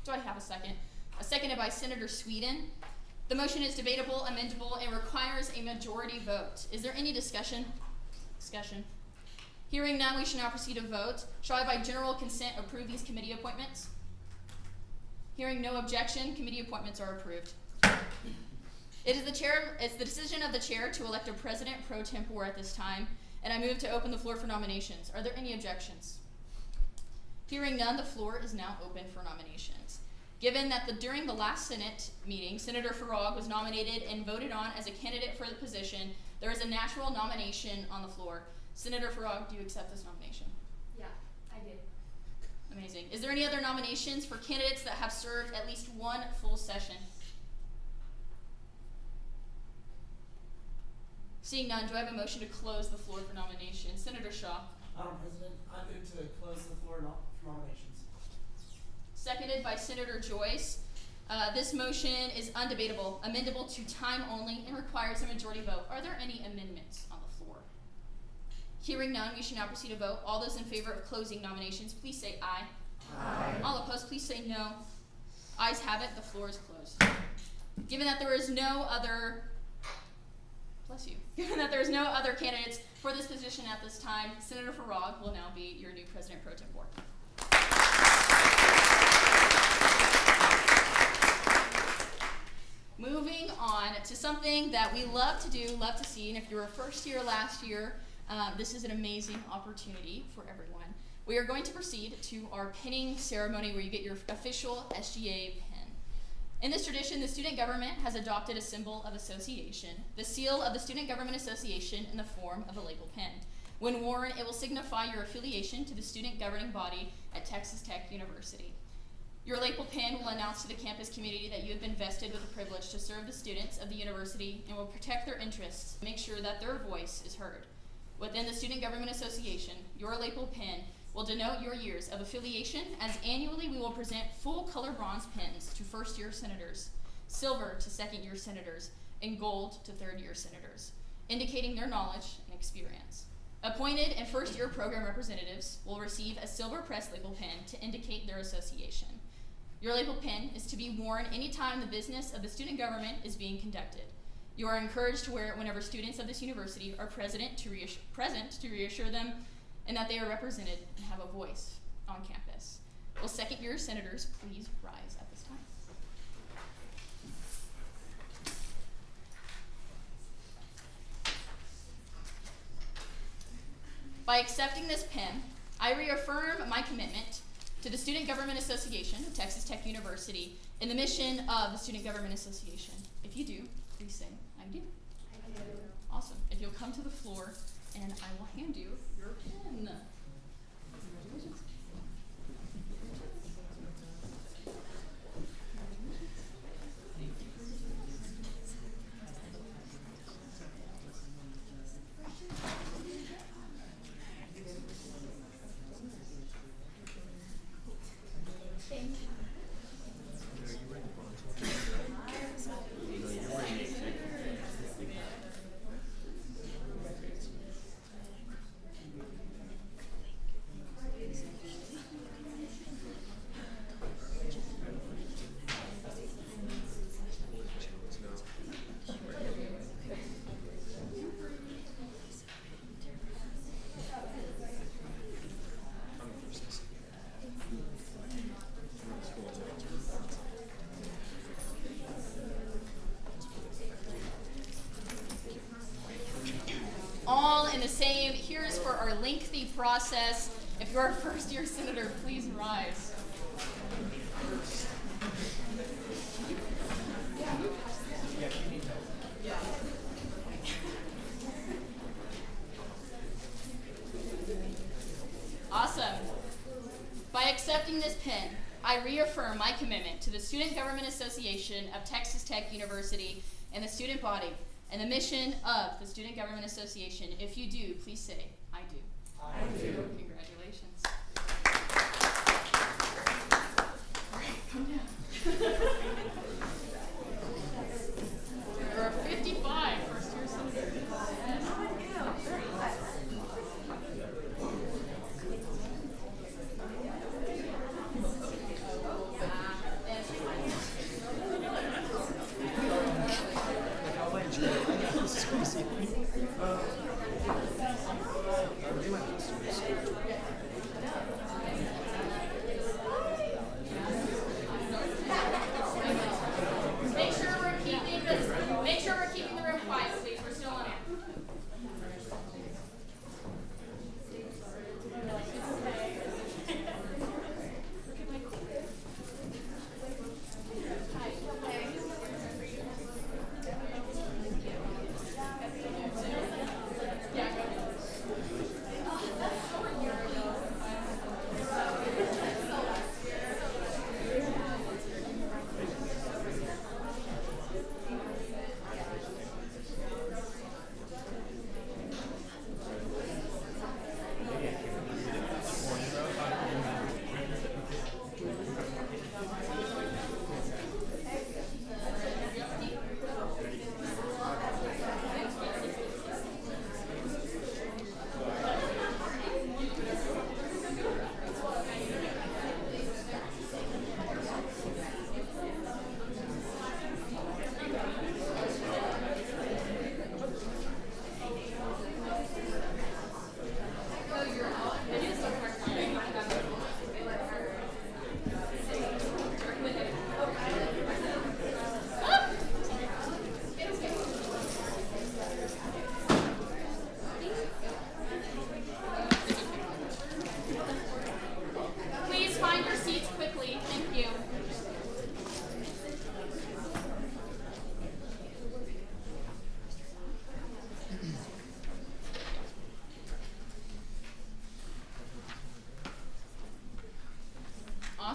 Do I have a second? Seconded by Senator Sweden. The motion is debatable, amendable, and requires a majority vote. Is there any discussion? Hearing none, we shall now proceed to vote. Shall I by general consent approve these committee appointments? Hearing no objection, committee appointments are approved. It's the decision of the chair to elect a president pro tempore at this time, and I move to open the floor for nominations. Are there any objections? Hearing none, the floor is now open for nominations. Given that during the last Senate meeting, Senator Farag was nominated and voted on as a candidate for the position, there is a natural nomination on the floor. Senator Farag, do you accept this nomination? Yeah, I do. Amazing. Is there any other nominations for candidates that have served at least one full session? Seeing none, do I have a motion to close the floor for nominations? Senator Shaw. Madam President, I move to close the floor for nominations. Seconded by Senator Joyce. This motion is undebatable, amendable to time only, and requires a majority vote. Are there any amendments on the floor? Hearing none, we should now proceed to vote. All those in favor of closing nominations, please say aye. Aye. All opposed, please say no. Ayes have it, the floor is closed. Given that there is no other, given that there is no other candidates for this position at this time, Senator Farag will now be your new President Pro Tempore. Moving on to something that we love to do, love to see, and if you were first year last year, this is an amazing opportunity for everyone. We are going to proceed to our pinning ceremony where you get your official SGA pin. In this tradition, the student government has adopted a symbol of association, the seal of the Student Government Association in the form of a label pin. When worn, it will signify your affiliation to the student governing body at Texas Tech University. Your label pin will announce to the campus community that you have been vested with the privilege to serve the students of the university and will protect their interests, make sure that their voice is heard. Within the Student Government Association, your label pin will denote your years of affiliation, as annually we will present full color bronze pins to first-year senators, silver to second-year senators, and gold to third-year senators, indicating their knowledge and experience. Appointed and first-year program representatives will receive a silver press label pin to indicate their association. Your label pin is to be worn anytime the business of the student government is being conducted. You are encouraged to wear it whenever students of this university are present to reassure them and that they are represented and have a voice on campus. Will second-year senators please rise at this time? By accepting this pin, I reaffirm my commitment to the Student Government Association of Texas Tech University and the mission of the Student Government Association. If you do, please say, I do. I do. Awesome. If you'll come to the floor, and I will hand you your pin. Congratulations. Thank you. All in the same. Here is for our lengthy process. If you're a first-year senator, please rise. Awesome. By accepting this pin, I reaffirm my commitment to the Student Government Association of Texas Tech University and the student body and the mission of the Student Government Association. If you do, please say, I do. I do. Congratulations. All right, come down. You're a 55 first-year senator. This is crazy.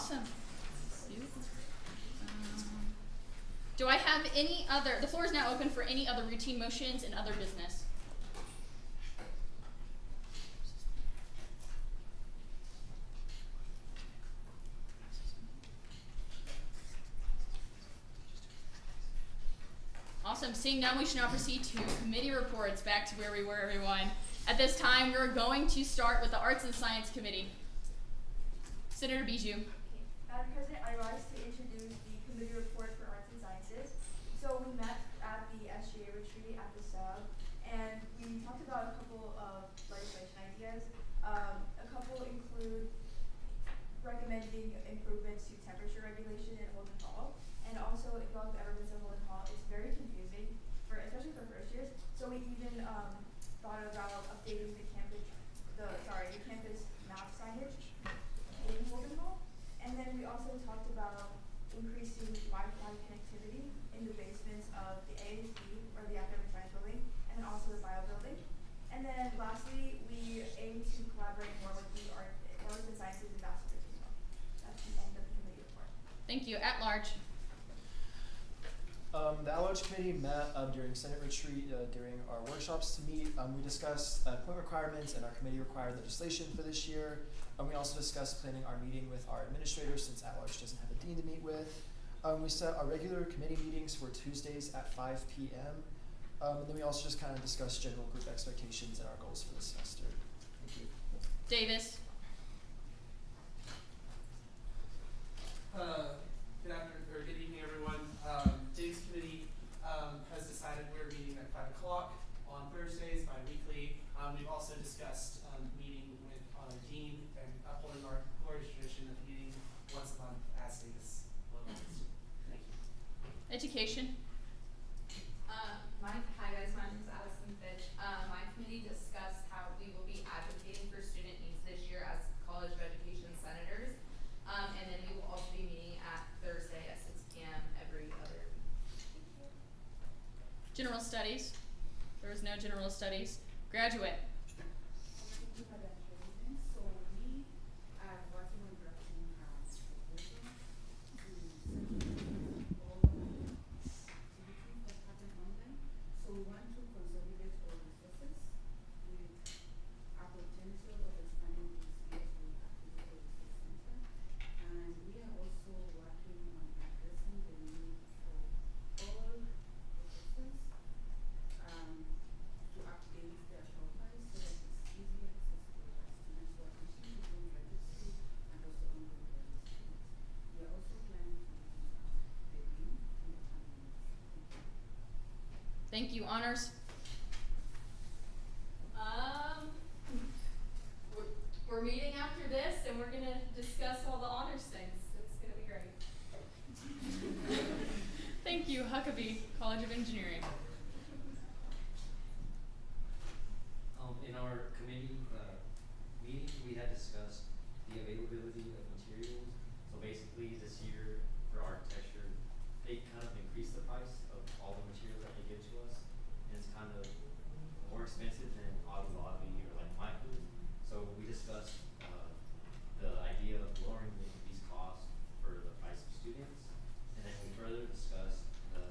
Awesome. Do I have any other, the floor is now open for any other routine motions and other business. Awesome. Seeing none, we should now proceed to committee reports. Back to where we were, everyone. At this time, we're going to start with the Arts and Science Committee. Senator Bijou. Madam President, I rise to introduce the committee report for Arts and Sciences. So we met at the SGA retreat at the sub, and we talked about a couple of legislation ideas. A couple include recommending improvements to temperature regulation in Holden Hall, and also if y'all have ever been to Holden Hall, it's very confusing, especially for first years. So we even thought about updating the campus map signage in Holden Hall. And then we also talked about increasing Wi-Fi connectivity in the basements of the ASD, or the Academic Science Building, and then also the Bio Building. And then lastly, we aim to collaborate more with the Arts and Sciences ambassadors as well. That's the end of the committee report. Thank you. At large. The at-large committee met during Senate retreat during our workshops to meet. We discussed appointment requirements and our committee required legislation for this year. We also discussed planning our meeting with our administrators since at-large doesn't have a dean to meet with. We set our regular committee meetings for Tuesdays at 5 p.m. And then we also just kind of discussed general group expectations and our goals for the semester. Thank you. Davis. Good afternoon, or good evening, everyone. Dave's committee has decided we're meeting at 5 o'clock on Thursdays bi-weekly. We've also discussed meeting with our dean and upholding our glorious tradition of meeting once a month as Davis locals. Thank you. Education. Hi guys, my name is Allison Fitch. My committee discussed how we will be advocating for student needs this year as College of Education senators. And then we will also be meeting at Thursday at 6 p.m. every other week. General Studies. There was no General Studies. Graduate. Thank you, Madam President. So we are working on drafting a proposal to centralize all activities that happen online. So we want to consolidate our resources with a potential of expanding this ESG activity resource center. And we are also working on addressing the need for all professors to update their profiles so that it's easily accessible by students who are teaching within graduate school and also ongoing graduate students. We are also planning to meet the dean in the coming weeks. Thank you. Honors. We're meeting after this and we're gonna discuss all the honors things. It's gonna be great. Thank you. Huckabee, College of Engineering. In our committee meeting, we had discussed the availability of materials. So basically this year for architecture, they kind of increased the price of all the materials that they give to us. And it's kind of more expensive than Hobby Lobby or like Michael's. So we discussed the idea of lowering these costs for the price of students. And then we further discussed the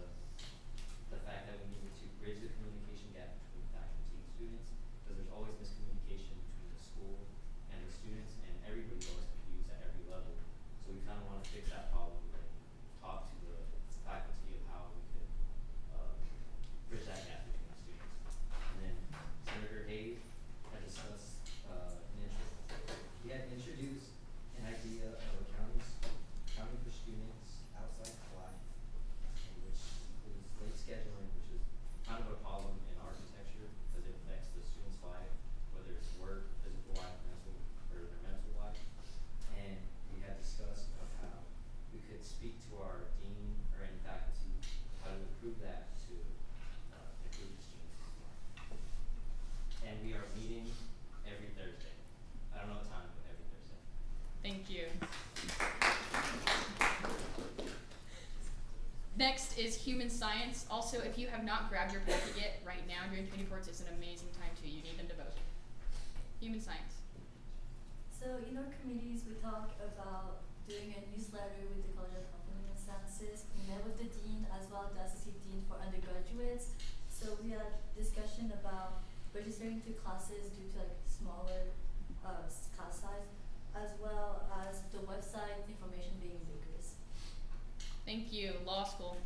fact that we needed to bridge the communication gap between faculty and students, because there's always miscommunication between the school and the students, and everybody's always confused at every level. So we kind of want to fix that problem and talk to the faculty of how we can bridge that gap between the students. And then Senator Hayes had discussed he had introduced an idea of accounting for students outside class, which includes late scheduling, which is kind of a problem in architecture because it affects the students' life, whether it's work, physical life, mental, or their mental life. And we had discussed of how we could speak to our dean or any faculty how to improve that to improve the students' life. And we are meeting every Thursday. I don't know what time, but every Thursday. Thank you. Next is Human Science. Also, if you have not grabbed your packet yet, right now during committee reports is an amazing time too. You need them to vote. Human Science. So in our committees, we talk about doing a newsletter with the College of Health and Human Sciences. We met with the dean as well as the associate dean for undergraduates. So we had discussion about registering to classes due to like smaller class size, as well as the website information being ubiquitous. Thank you. Law school.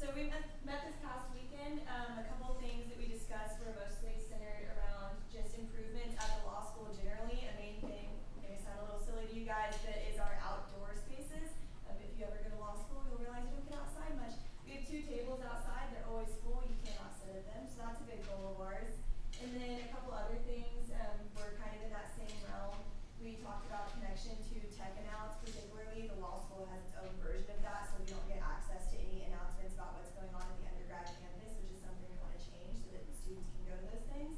So we met this past weekend. A couple of things that we discussed were mostly centered around just improvements at the law school generally. A main thing, may sound a little silly to you guys, that is our outdoor spaces. If you ever go to law school, you'll realize you don't get outside much. We have 2 tables outside. They're always full. You cannot sit at them. So that's a big goal of ours. And then a couple other things were kind of in that same realm. We talked about connection to tech announcements, particularly the law school has its own version of that, so we don't get access to any announcements about what's going on in the undergrad campus, which is something we want to change so that the students can go to those things.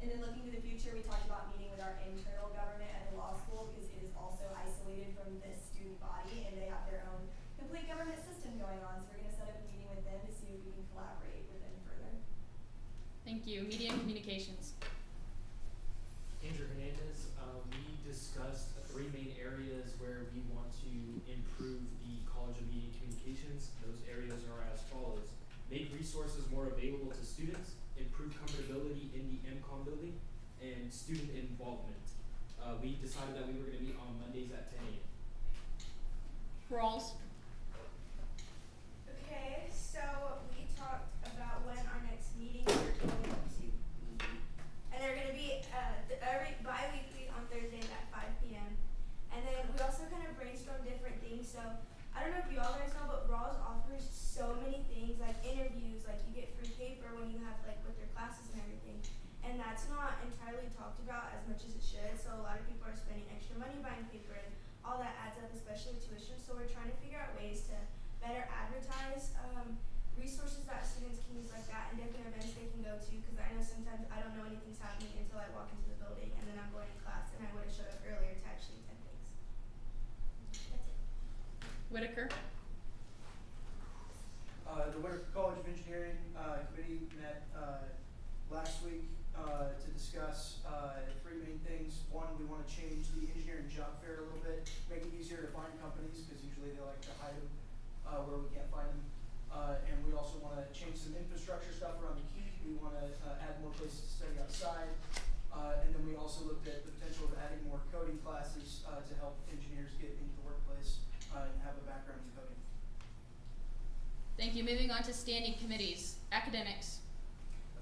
And then looking to the future, we talked about meeting with our internal government at the law school because it is also isolated from this student body and they have their own complete government system going on. So we're going to set up a meeting with them to see if we can collaborate with them further. Thank you. Media and communications. Andrew Hernandez, we discussed 3 main areas where we want to improve the College of Media and Communications. Those areas are as follows: make resources more available to students, improve comfortability in the MCOM building, and student involvement. We decided that we were going to meet on Mondays at 10 a.m. Rawls. Okay, so we talked about when our next meetings are going to be. And they're going to be every bi-weekly on Thursdays at 5 p.m. And then we also kind of brainstorm different things. So I don't know if you all guys know, but Rawls offers so many things, like interviews, like you get free paper when you have like with your classes and everything. And that's not entirely talked about as much as it should. So a lot of people are spending extra money buying paper and all that adds up, especially tuition. So we're trying to figure out ways to better advertise resources that students can use like that and different events they can go to, because I know sometimes I don't know anything's happening until I walk into the building and then I'm going to class and I would have showed up earlier to actually attend things. That's it. Whitaker. The Whitaker College of Engineering committee met last week to discuss 3 main things. One, we want to change the engineering job fair a little bit, make it easier to find companies because usually they like to hide them where we can't find them. And we also want to change some infrastructure stuff around the key. We want to add more places to study outside. And then we also looked at the potential of adding more coding classes to help engineers get into the workplace and have a background in coding. Thank you. Moving on to standing committees. Academics.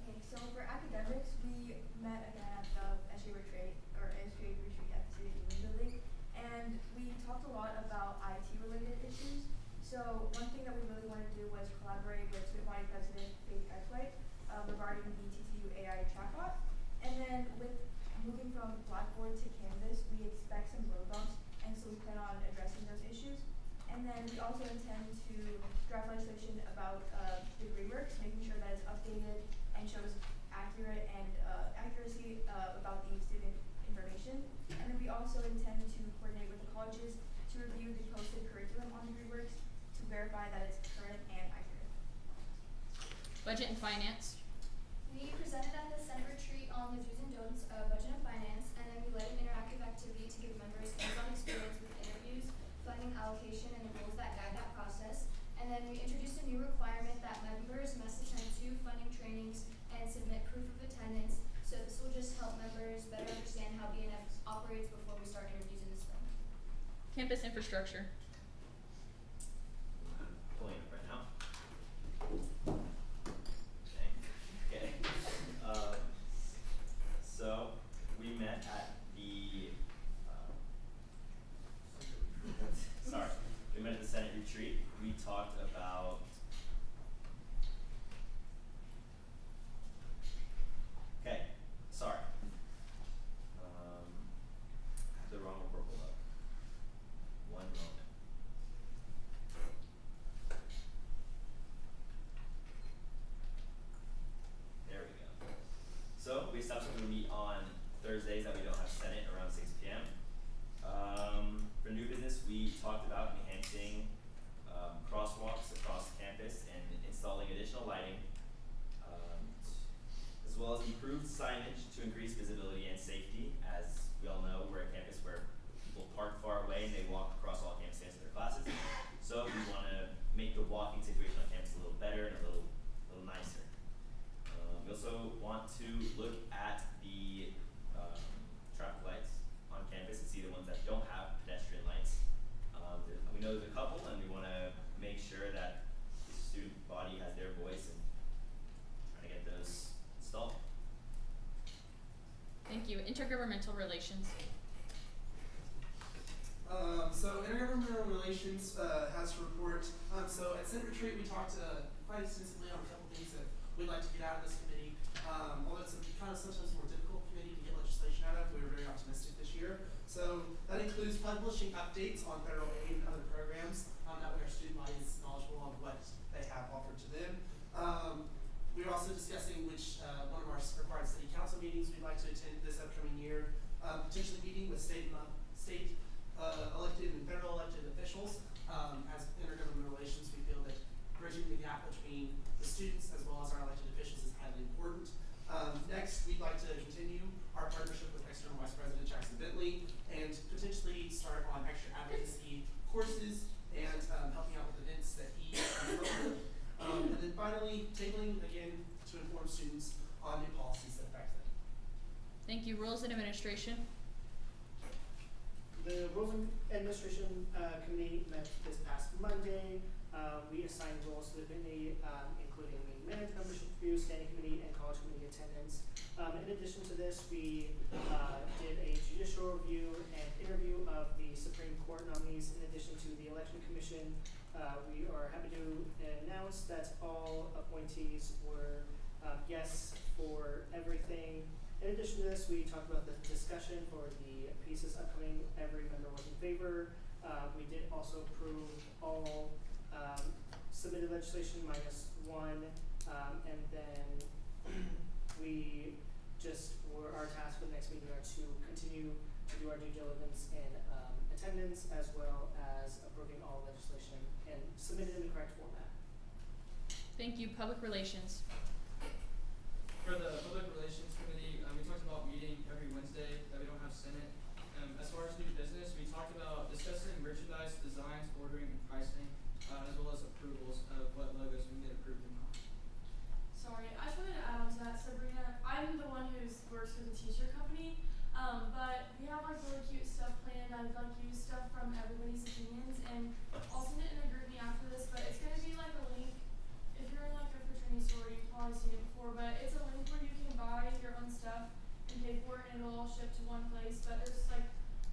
Okay, so for academics, we met again at the SGA retreat at the City Union Building, and we talked a lot about IT related issues. So one thing that we really wanted to do was collaborate with Student Body President Faith Edgewhite regarding the TTU AI chatbot. And then with moving from Blackboard to Canvas, we expect some road bumps, and so we plan on addressing those issues. And then we also intend to draft legislation about degree works, making sure that it's updated and shows accuracy about the student information. And then we also intend to coordinate with the colleges to review the posted curriculum on degree works to verify that it's current and accurate. Budget and finance. We presented at the Senate retreat on the do's and don'ts of budget and finance, and then we led an interactive activity to give members hands-on experience with interviews, funding allocation, and the rules that guide that process. And then we introduced a new requirement that members must attend 2 funding trainings and submit proof of attendance. So this will just help members better understand how BNF operates before we start interviews in the spring. Campus infrastructure. I'm pulling up right now. Okay. So we met at the sorry, we met at the Senate retreat. We talked about the wrong report pulled up. One moment. Intergovernmental relations. So intergovernmental relations has a report. So at Senate Retreat we talked quite extensively on a couple things that we'd like to get out of this committee. Although it's a kind of sometimes more difficult committee to get legislation out of, we were very optimistic this year. So that includes publishing updates on federal aid and other programs. That way our student body is knowledgeable of what they have offered to them. We are also discussing which one of our required city council meetings we'd like to attend this upcoming year. Potentially meeting with state elected and federal elected officials. As intergovernmental relations, we feel that bridging the gap between the students as well as our elected officials is highly important. Next, we'd like to continue our partnership with External Vice President Jackson Bentley and potentially start on extra advocacy courses and helping out with events that he comes up with. And then finally, tabling again to inform students on new policies that affect them. Thank you. Rules and Administration. The Rules and Administration Committee met this past Monday. We assigned roles to the committee, including meeting minutes, membership review, standing committee, and college committee attendance. In addition to this, we did a judicial review and interview of the Supreme Court nominees in addition to the Election Commission. We are happy to announce that all appointees were yes for everything. In addition to this, we talked about the discussion for the pieces upcoming. Every member was in favor. We did also approve all submitted legislation minus one, and then our task for the next meeting are to continue to do our due diligence in attendance as well as approving all legislation and submit it in the correct format. Thank you. Public Relations. For the Public Relations Committee, we talked about meeting every Wednesday that we don't have Senate. As far as new business, we talked about discussing merchandise designs, ordering, and pricing, as well as approvals of what logos we can get approved and not. Sorry, I just wanted to add on to that, Sabrina. I'm the one who works for the t-shirt company, but we have like really cute stuff planned. I've like used stuff from everybody's opinions, and I'll send it in a group me after this. But it's gonna be like a link. If you're in like a fraternity store, you've probably seen it before. But it's a link where you can buy your own stuff and pay for it, and it'll all ship to one place. But there's like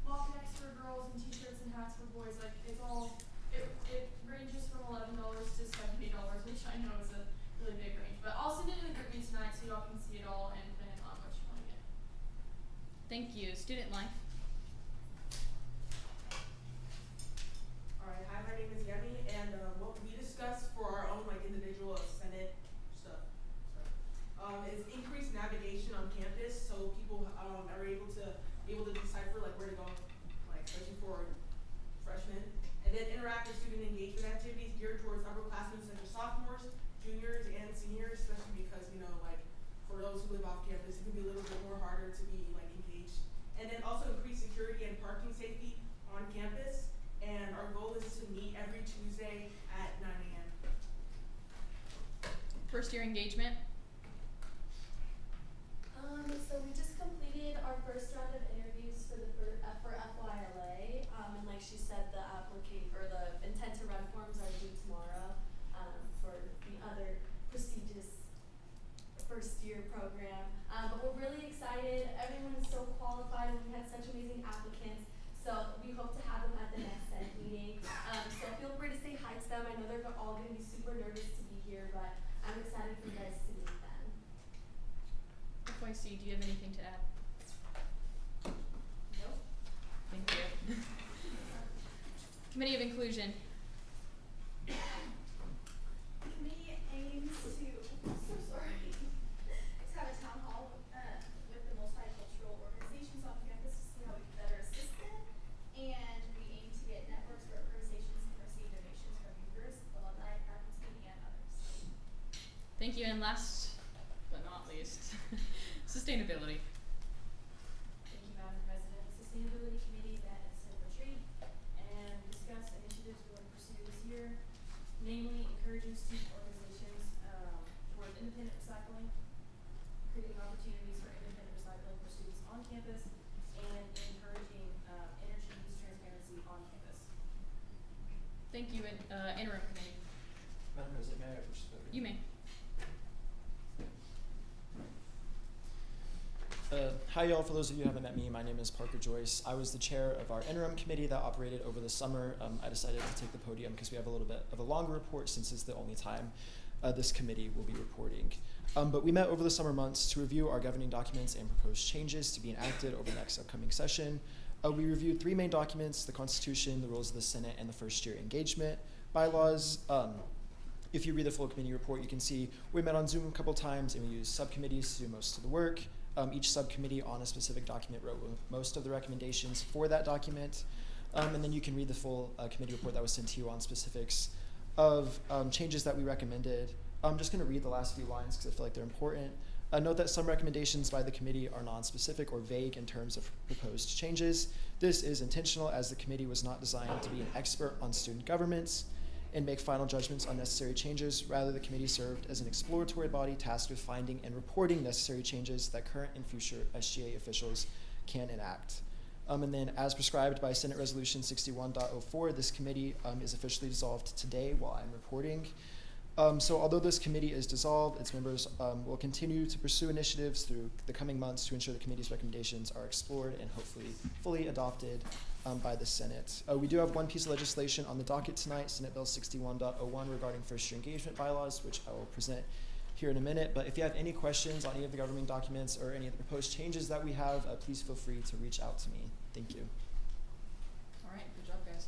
mock necks for girls and t-shirts and hats for boys. Like it's all. It ranges from $11 to $70, which I know is a really big range. But I'll send it in the group me tonight so y'all can see it all and plan on what you want to get. Thank you. Student Life. Alright, hi, my name is Yemi, and what we discussed for our own like individual Senate stuff is increased navigation on campus, so people are able to decipher like where to go, like especially for freshmen. And then interactive student engagement activities geared towards upperclassmen such as sophomores, juniors, and seniors, especially because, you know, like for those who live off campus, it can be a little bit more harder to be like engaged. And then also increase security and parking safety on campus. And our goal is to meet every Tuesday at 9 a.m. First year engagement. So we just completed our first round of interviews for FYLA, and like she said, the intent to run forms are due tomorrow for the other prestigious first year program. But we're really excited. Everyone is so qualified, and we had such amazing applicants. So we hope to have them at the next Senate meeting. So feel free to say hi to them. I know they're all going to be super nervous to be here, but I'm excited for you guys to meet them. FYC, do you have anything to add? Nope. Thank you. Committee of Inclusion. The committee aims to, so sorry, to have a town hall with the multicultural organizations on campus to see how we can better assist them. And we aim to get networks for organizations and receive donations from members, alumni, faculty, and others. Thank you. And last but not least, sustainability. Thank you, Madam President. The Sustainability Committee met at Senate Retreat and discussed initiatives we want to pursue this year, namely encouraging student organizations towards independent recycling, creating opportunities for independent recycling for students on campus, and encouraging energy use transparency on campus. Thank you. And interim committee. Madam President, may I push the You may. Hi y'all, for those of you who haven't met me, my name is Parker Joyce. I was the chair of our interim committee that operated over the summer. I decided to take the podium because we have a little bit of a longer report since it's the only time this committee will be reporting. But we met over the summer months to review our governing documents and proposed changes to be enacted over the next upcoming session. We reviewed 3 main documents: the Constitution, the rules of the Senate, and the first year engagement bylaws. If you read the full committee report, you can see we met on Zoom a couple times and we used subcommittees to do most of the work. Each subcommittee on a specific document wrote most of the recommendations for that document. And then you can read the full committee report that was sent to you on specifics of changes that we recommended. I'm just going to read the last few lines because I feel like they're important. Note that some recommendations by the committee are non-specific or vague in terms of proposed changes. This is intentional as the committee was not designed to be an expert on student governments and make final judgments on necessary changes. Rather, the committee served as an exploratory body tasked with finding and reporting necessary changes that current and future SGA officials can enact. And then as prescribed by Senate Resolution 61.04, this committee is officially dissolved today while I'm reporting. So although this committee is dissolved, its members will continue to pursue initiatives through the coming months to ensure the committee's recommendations are explored and hopefully fully adopted by the Senate. We do have one piece of legislation on the docket tonight, Senate Bill 61.01 regarding first year engagement bylaws, which I will present here in a minute. But if you have any questions on any of the governing documents or any of the proposed changes that we have, please feel free to reach out to me. Thank you. All right, good job, guys.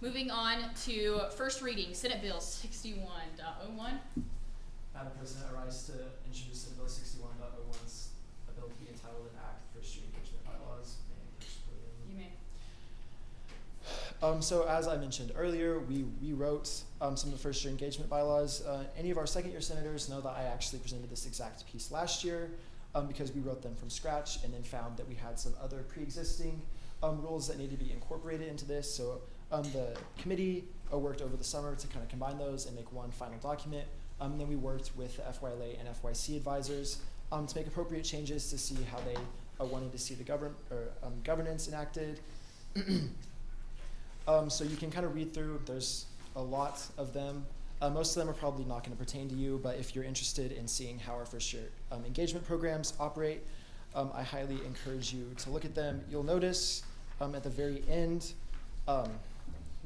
Moving on to first reading, Senate Bill 61.01. Madam President, I rise to introduce Senate Bill 61.01's a bill to be entitled an act first year engagement bylaws. You may. So as I mentioned earlier, we rewrote some of the first year engagement bylaws. Any of our second year senators know that I actually presented this exact piece last year because we wrote them from scratch and then found that we had some other pre-existing rules that needed to be incorporated into this. So the committee worked over the summer to kind of combine those and make one final document. Then we worked with the FYLA and FYC advisors to make appropriate changes to see how they wanted to see the governance enacted. So you can kind of read through, there's a lot of them. Most of them are probably not going to pertain to you, but if you're interested in seeing how our first year engagement programs operate, I highly encourage you to look at them. You'll notice at the very end,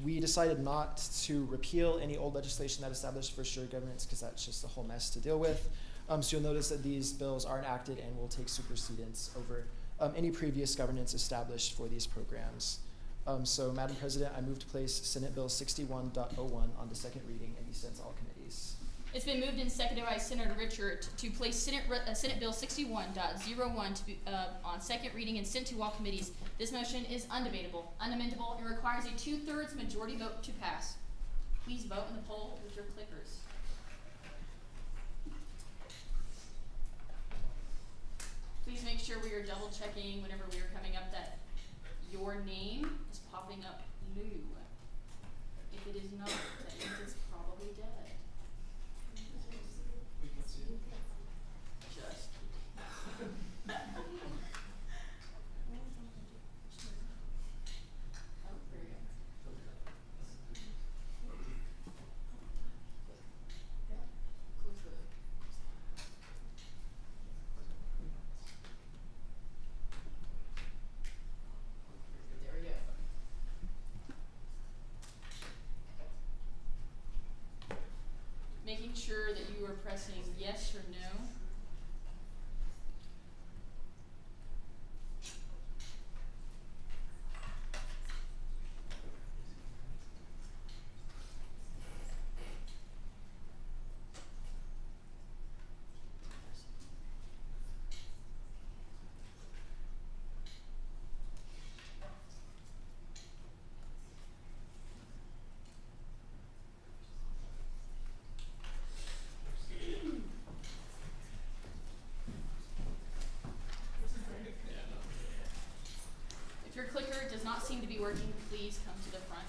we decided not to repeal any old legislation that established first year governance because that's just a whole mess to deal with. So you'll notice that these bills are enacted and will take supersedence over any previous governance established for these programs. So, Madam President, I move to place Senate Bill 61.01 on the second reading and be sent to all committees. It's been moved and seconded by Senator Richard to place Senate Bill 61.01 to be, on second reading and sent to all committees. This motion is undebatable, unamendable, and requires a 2/3 majority vote to pass. Please vote in the poll with your clickers. Please make sure we are double checking whenever we are coming up that your name is popping up blue. If it is not, that means it's probably dead. Just oh, there you go. Close the there we go. Making sure that you are pressing yes or no. If your clicker does not seem to be working, please come to the front.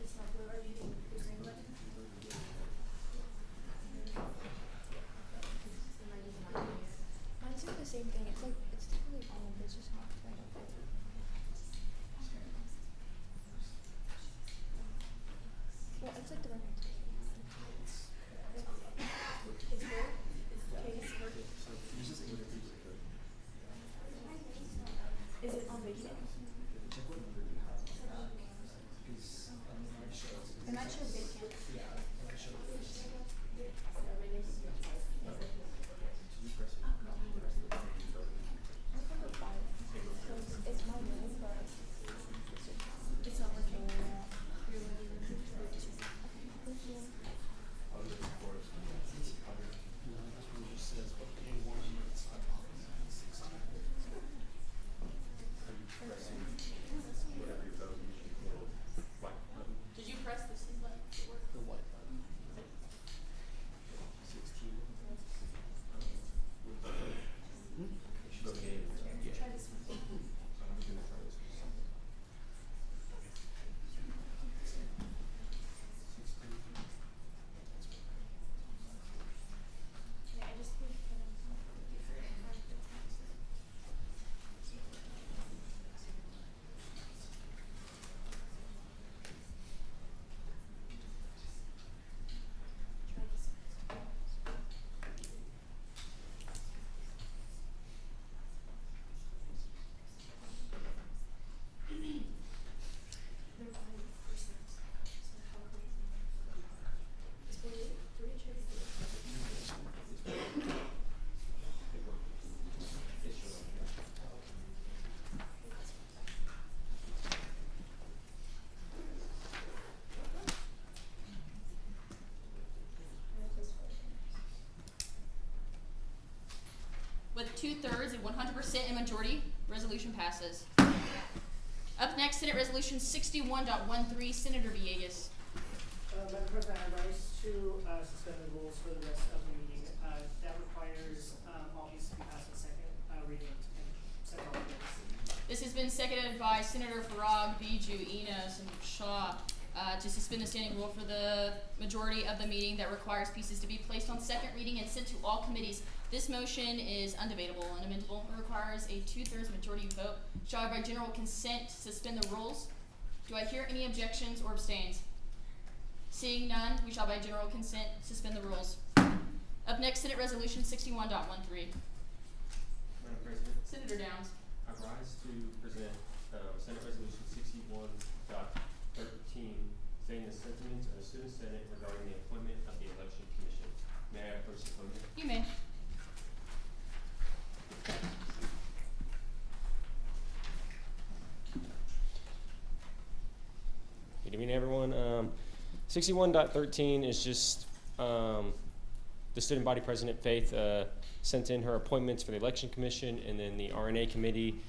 It's not blue. Are you 2/3 and 100% in majority, resolution passes. Up next, Senate Resolution 61.13, Senator Villegas. Madam President, I rise to suspend the rules for the rest of the meeting. That requires all these to be passed in second reading and sent all bills. This has been seconded by Senator Farag, Bijou, Enos, and Shaw to suspend the standing rule for the majority of the meeting that requires pieces to be placed on second reading and sent to all committees. This motion is undebatable and amendable. It requires a 2/3 majority vote. Shall I by general consent suspend the rules? Do I hear any objections or abstains? Seeing none, we shall by general consent suspend the rules. Up next, Senate Resolution 61.13. Madam President, Senator Downs. I rise to present Senate Resolution 61.13, stating the sentiments of the Student Senate regarding the appointment of the Election Commission. May I approach the podium? You may. Good evening, everyone. 61.13 is just the student body president, Faith, sent in her appointments for the Election Commission, and then the RNA committee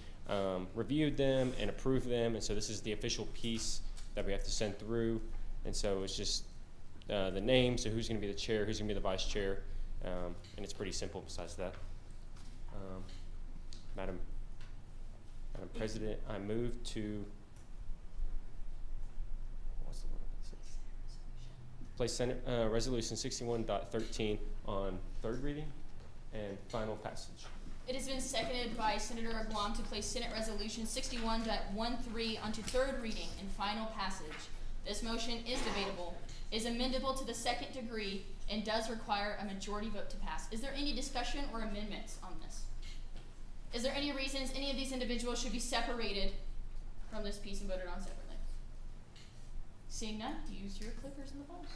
reviewed them and approved them, and so this is the official piece that we have to send through, and so it's just the name, so who's going to be the chair, who's going to be the vice chair, and it's pretty simple besides that. Madam President, I move to place Senate Resolution 61.13 on third reading and final passage. It has been seconded by Senator Aguam to place Senate Resolution 61.13 onto third reading and final passage. This motion is debatable, is amendable to the second degree, and does require a majority vote to pass. Is there any discussion or amendments on this? Is there any reasons any of these individuals should be separated from this piece and voted on separately? Seeing none, use your clickers in the polls.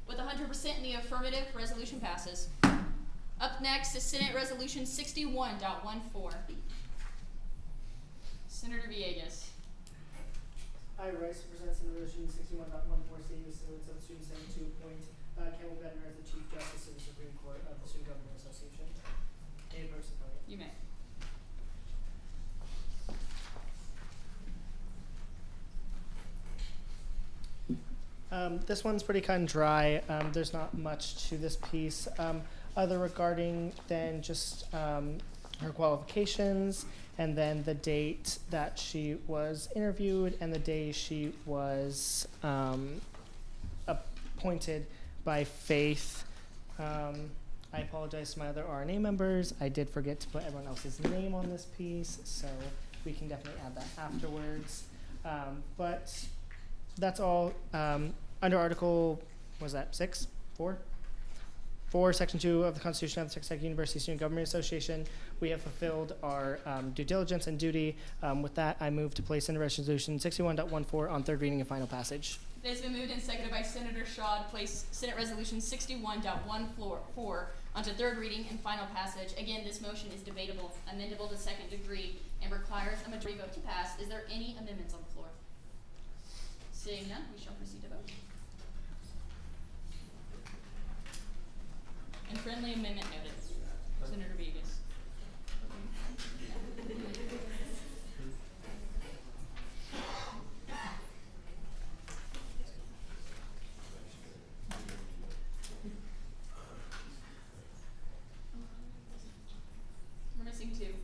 With 100% in the affirmative, resolution passes. Up next is Senate Resolution 61.14. Senator Villegas. I rise to present Senate Resolution 61.14, stating the sentiments of the Student Senate to appoint Campbell Bednar as the Chief Justice of the Supreme Court of the Student Government Association. May I approach the podium? You may. This one's pretty cut and dry. There's not much to this piece other regarding than just her qualifications and then the date that she was interviewed and the day she was appointed by Faith. I apologize to my other RNA members. I did forget to put everyone else's name on this piece, so we can definitely add that afterwards. But that's all. Under Article, what was that, 4, Section 2 of the Constitution of the Texas Tech University Student Government Association, we have fulfilled our due diligence and duty. With that, I move to place in Resolution 61.14 on third reading and final passage. It has been moved and seconded by Senator Shaw to place Senate Resolution 61.14 onto third reading and final passage. Again, this motion is debatable, amendable to second degree, and requires a majority vote to pass. Is there any amendments on the floor? Seeing none, we shall proceed to vote. And friendly amendment noted. Senator Villegas. We're missing 2.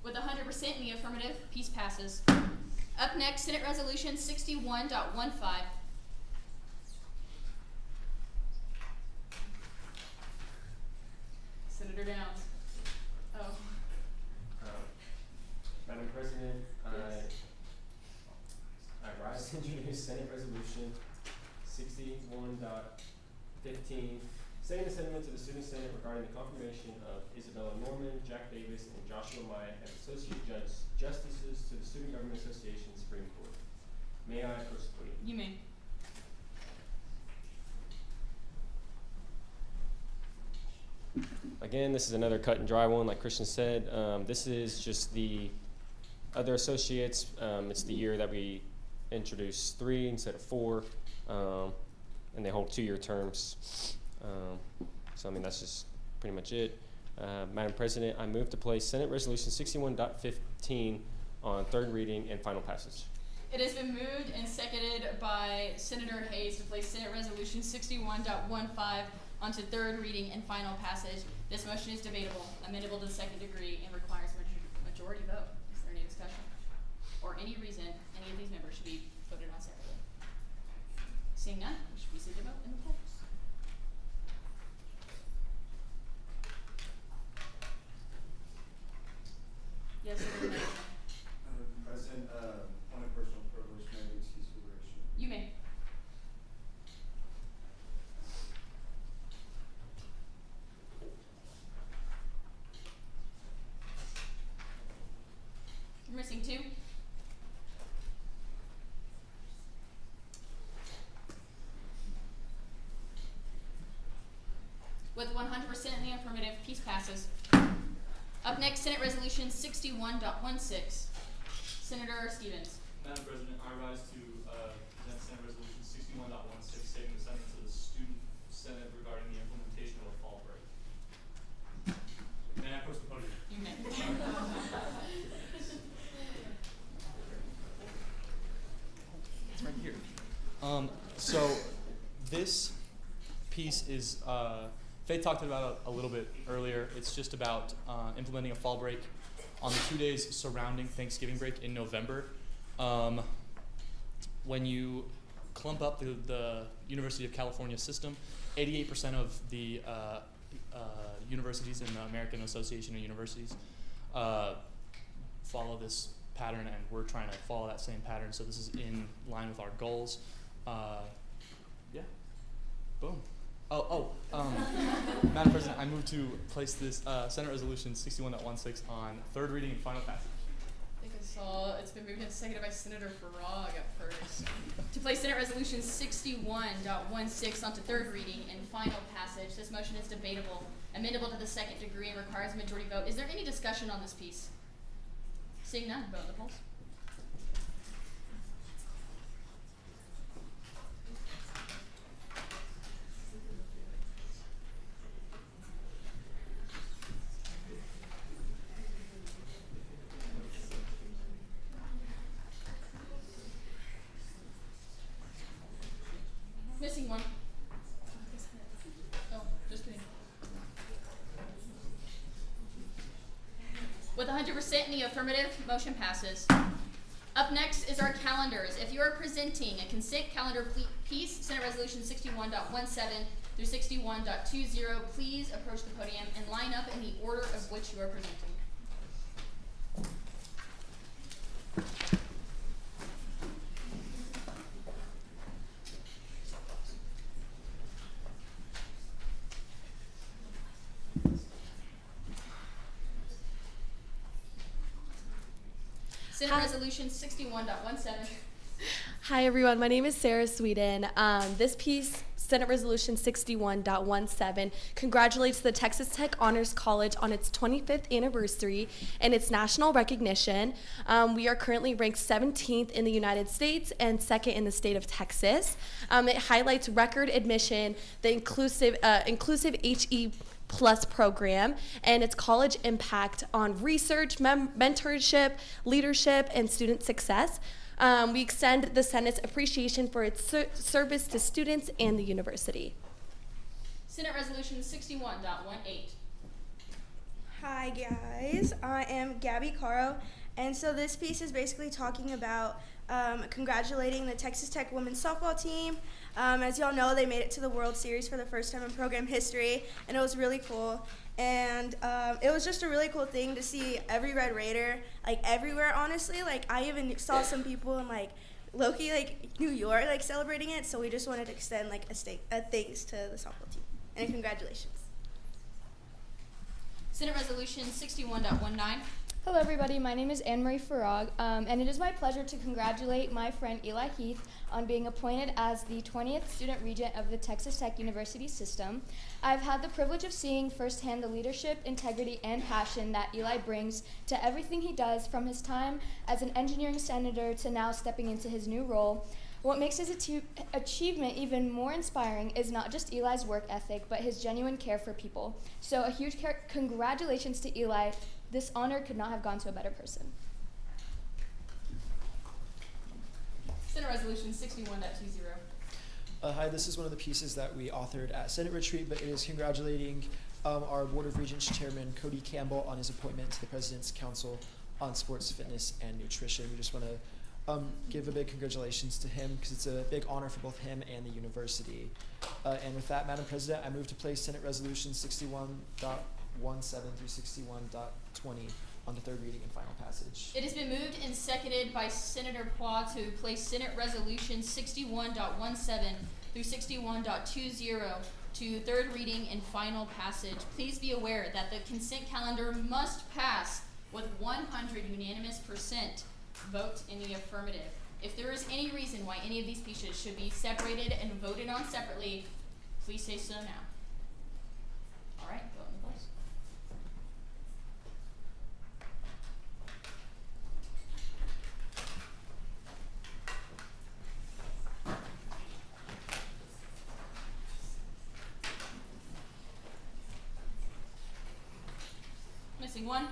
With 100% in the affirmative, piece passes. Up next, Senate Resolution 61.15. Senator Downs. Oh. Madam President, I rise to introduce Senate Resolution 61.15, setting the sentiments of the Student Senate regarding the confirmation of Isabella Norman, Jack Davis, and Joshua Myatt as Associate Justices to the Student Government Association Supreme Court. May I approach the podium? You may. Again, this is another cut and dry one, like Christian said. This is just the other associates. It's the year that we introduced 3 instead of 4, and they hold 2-year terms. So, I mean, that's just pretty much it. Madam President, I move to place Senate Resolution 61.15 on third reading and final passage. It has been moved and seconded by Senator Hayes to place Senate Resolution 61.15 onto third reading and final passage. This motion is debatable, amendable to the second degree, and requires majority vote. Is there any discussion? Or any reason any of these members should be voted on separately? Seeing none, we should proceed to vote in the polls. Yes, or no? President, point of personal privilege, may I excuse deliberation? You may. You're missing 2. With 100% in the affirmative, peace passes. Up next, Senate Resolution 61.16. Senator Stevens. Madam President, I rise to present Senate Resolution 61.16, stating the sentiments of the Student Senate regarding the implementation of a fall break. May I approach the podium? You may. It's right here. So this piece is, Faith talked about it a little bit earlier. It's just about implementing a fall break on the 2 days surrounding Thanksgiving break in November. When you clump up the University of California system, 88% of the universities in the American Association of Universities follow this pattern, and we're trying to follow that same pattern. So this is in line with our goals. Yeah, boom. Madam President, I move to place this Senate Resolution 61.16 on third reading and final passage. I think I saw it's been moved and seconded by Senator Farag at first. To place Senate Resolution 61.16 onto third reading and final passage. This motion is debatable, amendable to the second degree, and requires a majority vote. Is there any discussion on this piece? Seeing none, vote on the polls. Missing 1. Oh, just kidding. With 100% in the affirmative, motion passes. Up next is our calendars. If you are presenting a consent calendar piece, Senate Resolution 61.17 through 61.20, please approach the podium and line up in the order of which you are presenting. Senate Resolution 61.17. Hi everyone, my name is Sarah Sweden. This piece, Senate Resolution 61.17, congratulates the Texas Tech Honors College on its 25th anniversary and its national recognition. We are currently ranked 17th in the United States and 2nd in the state of Texas. It highlights record admission, the inclusive HE Plus program, and its college impact on research, mentorship, leadership, and student success. We extend the Senate's appreciation for its service to students and the university. Senate Resolution 61.18. Hi guys, I am Gabby Caro, and so this piece is basically talking about congratulating the Texas Tech women's softball team. As y'all know, they made it to the World Series for the first time in program history, and it was really cool. And it was just a really cool thing to see every Red Raider, like everywhere, honestly. Like I even saw some people in like low-key like New York like celebrating it, so we just wanted to extend like a thanks to the softball team and congratulations. Senate Resolution 61.19. Hello everybody, my name is Anne-Marie Farag, and it is my pleasure to congratulate my friend Eli Heath on being appointed as the 20th Student Regent of the Texas Tech University System. I've had the privilege of seeing firsthand the leadership, integrity, and passion that Eli brings to everything he does, from his time as an engineering senator to now stepping into his new role. What makes his achievement even more inspiring is not just Eli's work ethic, but his genuine care for people. So a huge congratulations to Eli. This honor could not have gone to a better person. Senate Resolution 61.20. Hi, this is one of the pieces that we authored at Senate Retreat, but it is congratulating our Board of Regents Chairman Cody Campbell on his appointment to the President's Council on Sports, Fitness, and Nutrition. We just want to give a big congratulations to him because it's a big honor for both him and the university. And with that, Madam President, I move to place Senate Resolution 61.17 through 61.20 on the third reading and final passage. It has been moved and seconded by Senator Pua to place Senate Resolution 61.17 through 61.20 to third reading and final passage. Please be aware that the consent calendar must pass with 100 unanimous % vote in the affirmative. If there is any reason why any of these pieces should be separated and voted on separately, please say so now. All right, vote in the place. Missing one.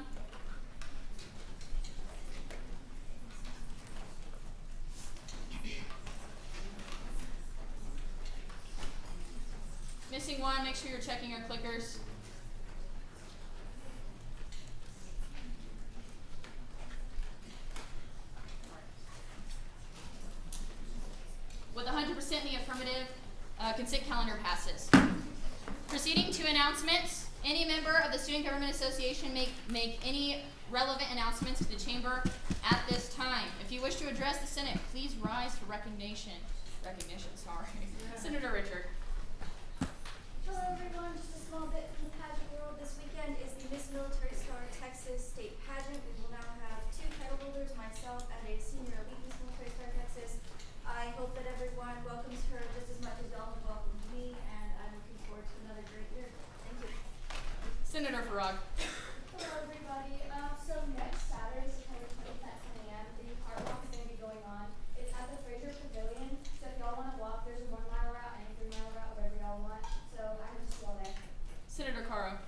Missing one, make sure you're checking your clickers. With 100% in the affirmative, consent calendar passes. Proceeding to announcements, any member of the Student Government Association make any relevant announcements to the chamber at this time. If you wish to address the Senate, please rise for recognition. Senator Richard. Hello everyone, just a small bit from the pageant world. This weekend is the Miss Military Star Texas State Pageant. We will now have 2 title holders, myself and a senior elite Miss Military Star Texas. I hope that everyone welcomes her just as much as y'all have welcomed me, and I'm looking forward to another great year. Thank you. Senator Farag. Hello everybody. So next Saturday, September 20th at 10 a.m., the art walk is going to be going on. It's at the Fraser Pavilion, so if y'all want to walk, there's a 1 mile route and a 3 mile route, whatever y'all want. So I hope to see y'all there. Senator Caro.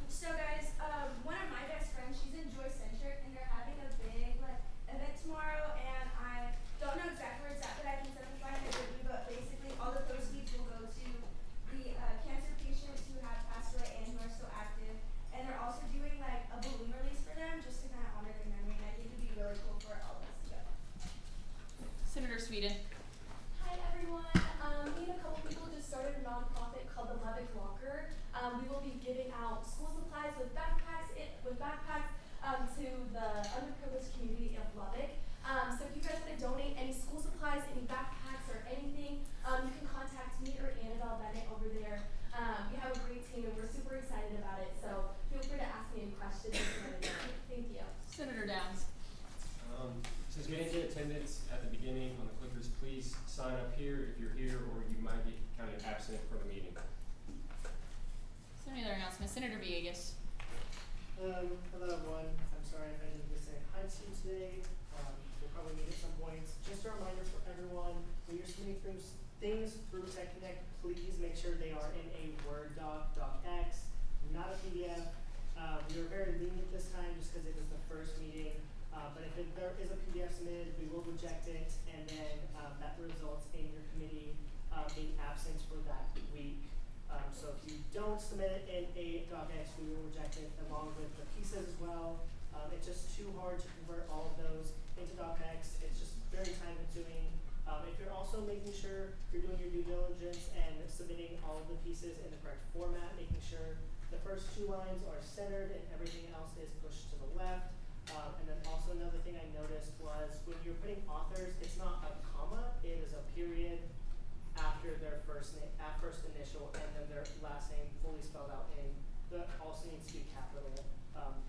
So guys, one of my best friends, she's in Joy Centric, and they're having a big event tomorrow, and I don't know exactly where it's at, but I can set up and find it with you, but basically all the proceeds will go to the cancer patients who have passed away and who are still active, and they're also doing like a balloon release for them just to kind of honor their memory, and I think it would be really cool for all of us to go. Senator Sweden. Hi everyone. Me and a couple people just started a nonprofit called the Lubbock Locker. We will be giving out school supplies with backpacks to the underprivileged community of Lubbock. So if you guys want to donate any school supplies, any backpacks, or anything, you can contact me or Annabelle Bennett over there. We have a great team and we're super excited about it. So feel free to ask me any questions. Thank you. Senator Downs. Since we didn't get attendance at the beginning on the clickers, please sign up here if you're here, or you might get counted absent for the meeting. So any other announcements? Senator Villegas. Hello everyone. I'm sorry if I didn't get to say hi to you today. We'll probably meet at some point. Just a reminder for everyone, when you're submitting things through Tech Connect, please make sure they are in a Word doc, docx, not a PDF. We were very lenient this time just because it was the first meeting. But if there is a PDF submitted, we will reject it, and then that results in your committee being absent for that week. So if you don't submit it in a docx, we will reject it along with the pieces as well. It's just too hard to convert all of those into docx. It's just very time consuming. If you're also making sure you're doing your due diligence and submitting all of the pieces in the correct format, making sure the first 2 lines are centered and everything else is pushed to the left. And then also another thing I noticed was when you're putting authors, it's not a comma, it is a period after their first initial and then their last name fully spelled out in. That also needs to be capital,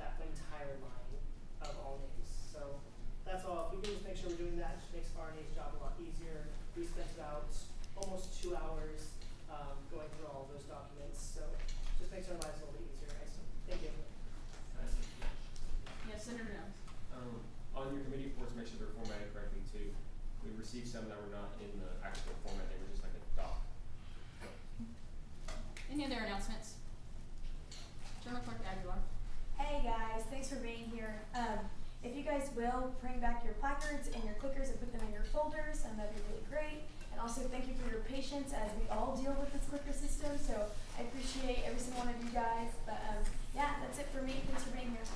that entire line of all names. So that's all. If we can just make sure we're doing that, it just makes RNA's job a lot easier. We spent about almost 2 hours going through all those documents, so just makes our lives a little bit easier, guys. Thank you. Yes, Senator Jones. On your committee reports, make sure they're formatted correctly too. We received some that were not in the actual format, they were just like a doc. Any other announcements? Journal Clerk Aguilar. Hey guys, thanks for being here. If you guys will, bring back your placards and your clickers and put them in your folders, and that'd be really great. And also thank you for your patience as we all deal with this clicker system, so I appreciate every single one of you guys. But yeah, that's it for me. Thanks for being here.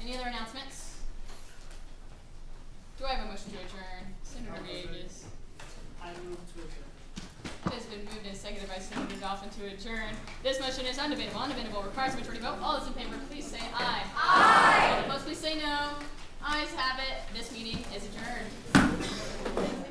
Any other announcements? Do I have a motion to adjourn? Senator Gages. I move to adjourn. It has been moved and seconded by Senator Dolphin to adjourn. This motion is undebatable. Undebatable requires a majority vote. All those in favor, please say aye. Aye. All opposed, please say no. Ayes have it. This meeting is adjourned.